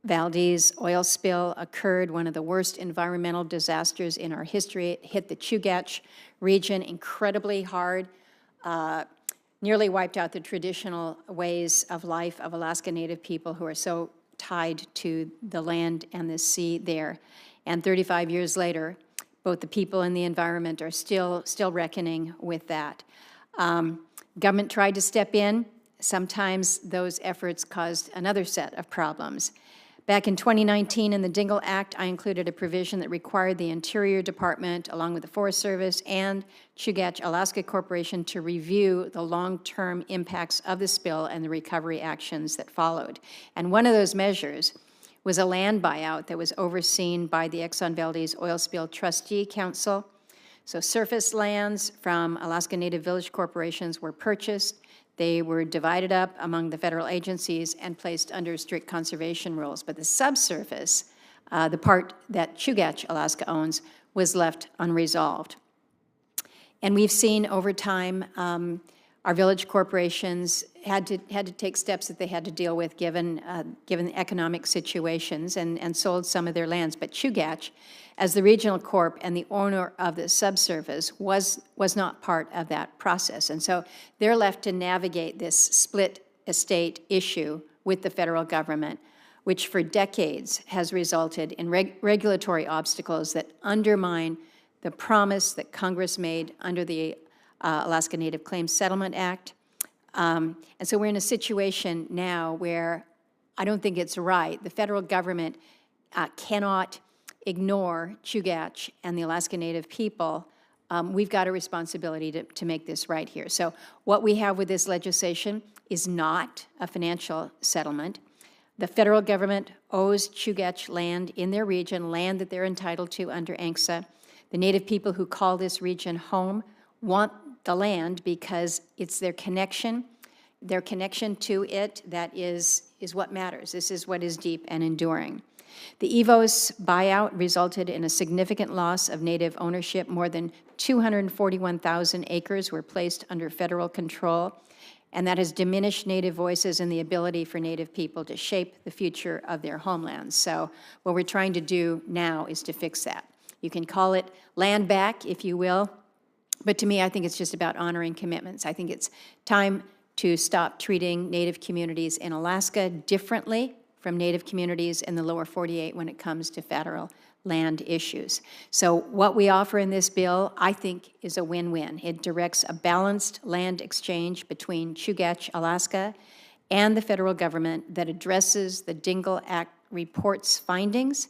Speaker 15: Valdez oil spill occurred, one of the worst environmental disasters in our history. It hit the Chugach region incredibly hard, nearly wiped out the traditional ways of life of Alaska Native people who are so tied to the land and the sea there. And 35 years later, both the people and the environment are still reckoning with that. Government tried to step in. Sometimes those efforts caused another set of problems. Back in 2019, in the Dingell Act, I included a provision that required the Interior Department, along with the Forest Service and Chugach Alaska Corporation, to review the long-term impacts of the spill and the recovery actions that followed. And one of those measures was a land buyout that was overseen by the Exxon Valdez Oil Spill Trustee Council. So surface lands from Alaska Native Village corporations were purchased. They were divided up among the federal agencies and placed under strict conservation rules. But the subsurface, the part that Chugach Alaska owns, was left unresolved. And we've seen over time our village corporations had to take steps that they had to deal with given the economic situations and sold some of their lands. But Chugach, as the regional corp and the owner of the subsurface, was not part of that process. And so they're left to navigate this split estate issue with the federal government, which for decades has resulted in regulatory obstacles that undermine the promise that Congress made under the Alaska Native Claims Settlement Act. And so we're in a situation now where I don't think it's right. The federal government cannot ignore Chugach and the Alaska Native people. We've got a responsibility to make this right here. So what we have with this legislation is not a financial settlement. The federal government owes Chugach land in their region, land that they're entitled to under ANCSA. The Native people who call this region home want the land because it's their connection to it that is what matters. This is what is deep and enduring. The EVOS buyout resulted in a significant loss of Native ownership. More than 241,000 acres were placed under federal control, and that has diminished Native voices and the ability for Native people to shape the future of their homelands. So what we're trying to do now is to fix that. You can call it land back, if you will, but to me, I think it's just about honoring commitments. I think it's time to stop treating Native communities in Alaska differently from Native communities in the lower 48 when it comes to federal land issues. So what we offer in this bill, I think, is a win-win. It directs a balanced land exchange between Chugach, Alaska, and the federal government that addresses the Dingell Act report's findings.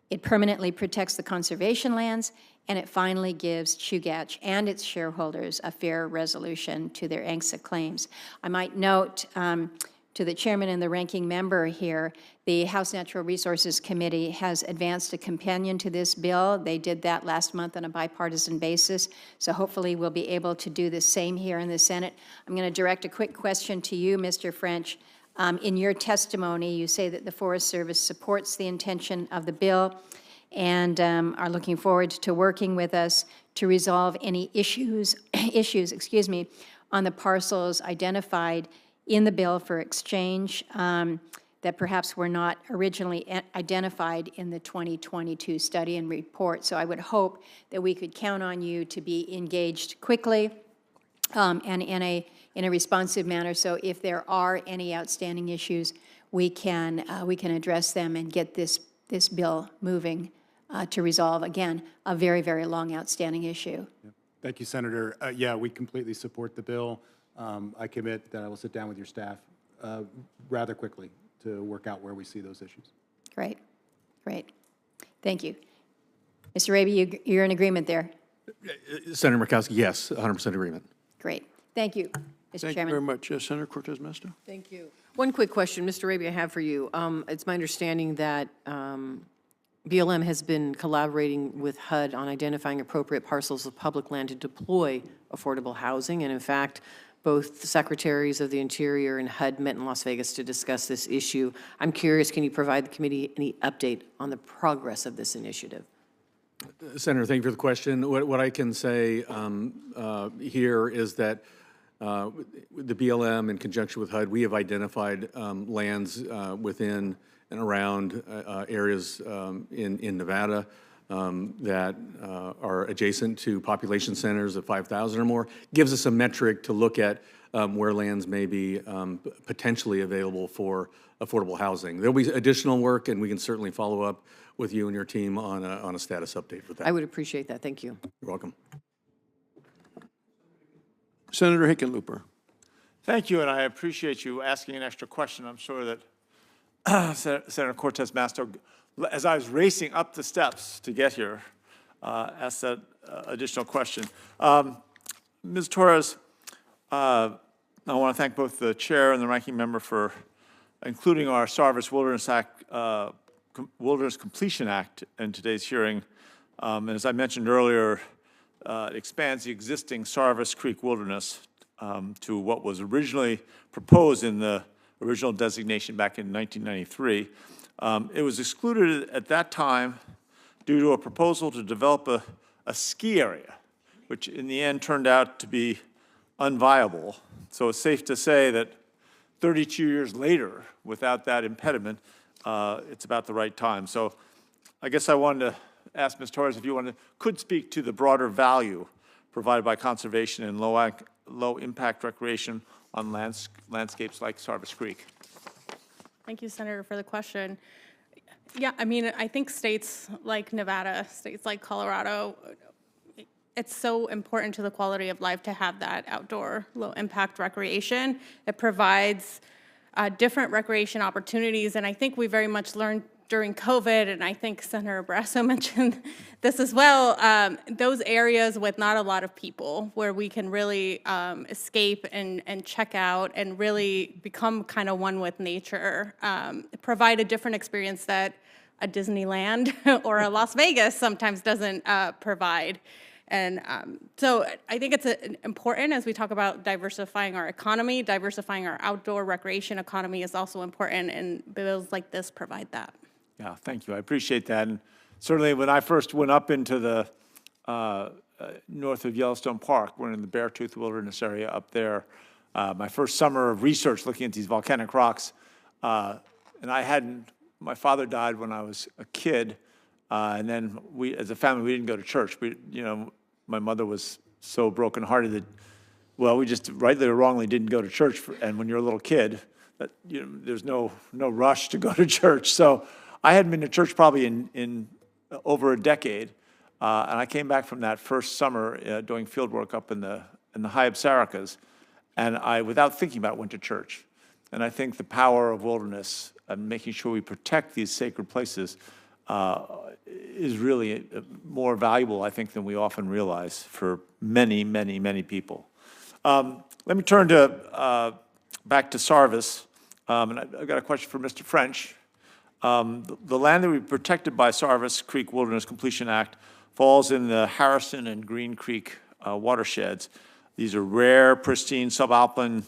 Speaker 15: It permanently protects the conservation lands, and it finally gives Chugach and its shareholders a fair resolution to their ANCSA claims. I might note to the chairman and the ranking member here, the House Natural Resources Committee has advanced a companion to this bill. They did that last month on a bipartisan basis, so hopefully we'll be able to do the same here in the Senate. I'm going to direct a quick question to you, Mr. French. In your testimony, you say that the Forest Service supports the intention of the bill and are looking forward to working with us to resolve any issues on the parcels identified in the bill for exchange that perhaps were not originally identified in the 2022 study and report. So I would hope that we could count on you to be engaged quickly and in a responsive manner. So if there are any outstanding issues, we can address them and get this bill moving to resolve, again, a very, very long outstanding issue.
Speaker 8: Yeah. Thank you, Senator. Yeah, we completely support the bill. I commit that I will sit down with your staff rather quickly to work out where we see those issues.
Speaker 15: Great, great. Thank you. Mr. Raby, you're in agreement there?
Speaker 9: Senator Murkowski, yes, 100% agreement.
Speaker 15: Great. Thank you, Mr.
Speaker 1: Thank you
Speaker 15: Chairman.
Speaker 1: very much. Senator Cortez Masto?
Speaker 2: Thank you. One quick question, Mr. Raby, I have for you. It's my understanding that BLM has been collaborating with HUD on identifying appropriate parcels of public land to deploy affordable housing, and in fact, both the Secretaries of the Interior and HUD met in Las Vegas to discuss this issue. I'm curious, can you provide the committee any update on the progress of this initiative?
Speaker 9: Senator, thank you for the question. What I can say here is that the BLM, in conjunction with HUD, we have identified lands within and around areas in Nevada that are adjacent to population centers of 5,000 or more. Gives us a metric to look at where lands may be potentially available for affordable housing. There'll be additional work, and we can certainly follow up with you and your team on a status update for that.
Speaker 2: I would appreciate that. Thank you.
Speaker 9: You're welcome.
Speaker 1: Senator Hickenlooper.
Speaker 11: Thank you, and I appreciate you asking an extra question. I'm sure that Senator Cortez Masto, as I was racing up the steps to get here, asked that additional question. Ms. Torres, I want to thank both the chair and the ranking member for including our Sarvis Wilderness Completion Act in today's hearing. And as I mentioned earlier, it expands the existing Sarvis Creek Wilderness to what was originally proposed in the original designation back in 1993. It was excluded at that time due to a proposal to develop a ski area, which in the end turned out to be unviable. So it's safe to say that 32 years later, without that impediment, it's about the right time. So I guess I wanted to ask Ms. Torres if you could speak to the broader value provided by conservation and low-impact recreation on landscapes like Sarvis Creek.
Speaker 10: Thank you, Senator, for the question. Yeah, I mean, I think states like Nevada, states like Colorado, it's so important to the quality of life to have that outdoor low-impact recreation. It provides different recreation opportunities, and I think we very much learned during COVID, and I think Senator Barrasso mentioned this as well, those areas with not a lot of people where we can really escape and check out and really become kind of one with nature, provide a different experience that a Disneyland or a Las Vegas sometimes doesn't provide. And so I think it's important as we talk about diversifying our economy, diversifying our outdoor recreation economy is also important, and bills like this provide that.
Speaker 11: Yeah, thank you. I appreciate that. And certainly when I first went up into the north of Yellowstone Park, we're in the Beartooth Wilderness area up there, my first summer of research looking at these volcanic rocks, and my father died when I was a kid, and then we, as a family, we didn't go to church. My mother was so brokenhearted that, well, we just rightly or wrongly didn't go to church. And when you're a little kid, there's no rush to go to church. So I hadn't been to church probably in over a decade, and I came back from that first summer doing field work up in the high Absaricas, and I, without thinking about it, went to church. And I think the power of wilderness and making sure we protect these sacred places is really more valuable, I think, than we often realize for many, many, many people. Let me turn to back to Sarvis, and I've got a question for Mr. French. The land that we protected by Sarvis Creek Wilderness Completion Act falls in the Harrison and Green Creek watersheds. These are rare, pristine, subalpine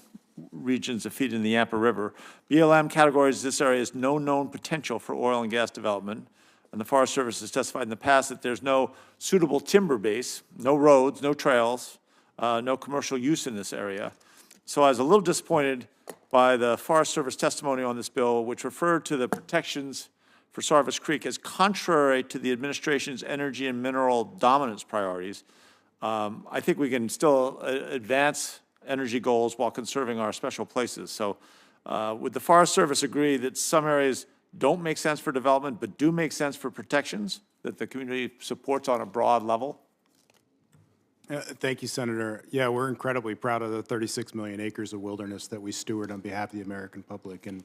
Speaker 11: regions that feed in the Yampa River. BLM categorizes this area as no known potential for oil and gas development. And the Forest Service has testified in the past that there's no suitable timber base, no roads, no trails, no commercial use in this area. So I was a little disappointed by the Forest Service testimony on this bill, which referred to the protections for Sarvis Creek as contrary to the administration's energy and mineral dominance priorities. I think we can still advance energy goals while conserving our special places. So would the Forest Service agree that some areas don't make sense for development, but do make sense for protections that the community supports on a broad level?
Speaker 8: Thank you, Senator. Yeah, we're incredibly proud of the 36 million acres of wilderness that we steward on behalf of the American public and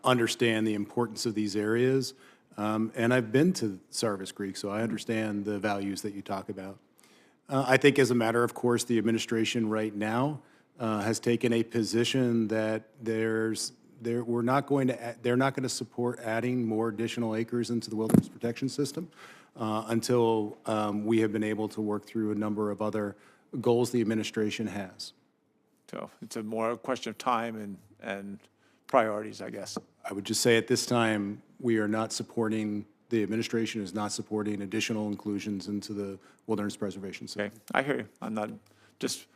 Speaker 8: understand the importance of these areas. And I've been to Sarvis Creek, so I understand the values that you talk about. I think as a matter of course, the administration right now has taken a position that they're not going to support adding more additional acres into the wilderness protection system until we have been able to work through a number of other goals the administration has.
Speaker 11: So it's a more question of time and priorities, I guess.
Speaker 8: I would just say at this time, we are not supporting, the administration is not supporting additional inclusions into the wilderness preservation system.
Speaker 11: Okay, I hear you. I'm not just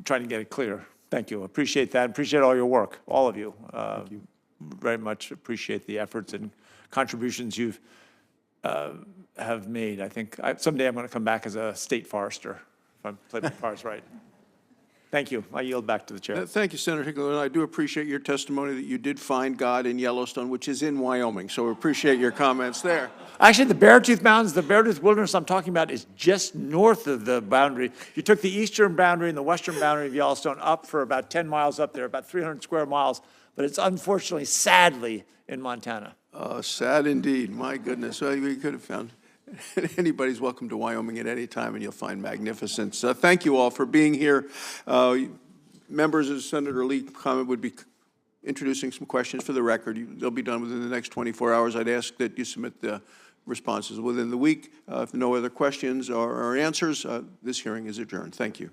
Speaker 11: trying to get it clear. Thank you. Appreciate that. Appreciate all your work, all of you.
Speaker 8: Thank you.
Speaker 11: Very much appreciate the efforts and contributions you've have made. I think someday I'm going to come back as a state forester if I play my cards right. Thank you. I yield back to the chair.
Speaker 1: Thank you, Senator Hickler, and I do appreciate your testimony that you did find God in Yellowstone, which is in Wyoming, so we appreciate your comments there.
Speaker 11: Actually, the Beartooth Mountains, the Beartooth Wilderness I'm talking about is just north of the boundary. You took the eastern boundary and the western boundary of Yellowstone up for about 10 miles up there, about 300 square miles, but it's unfortunately, sadly, in Montana.
Speaker 1: Sad indeed. My goodness. Well, we could have found anybody's welcome to Wyoming at any time, and you'll find magnificence. Thank you all for being here. Members of Senator Lee comment would be introducing some questions for the record. They'll be done within the next 24 hours. I'd ask that you submit the responses within the week. If no other questions or answers, this hearing is adjourned. Thank you.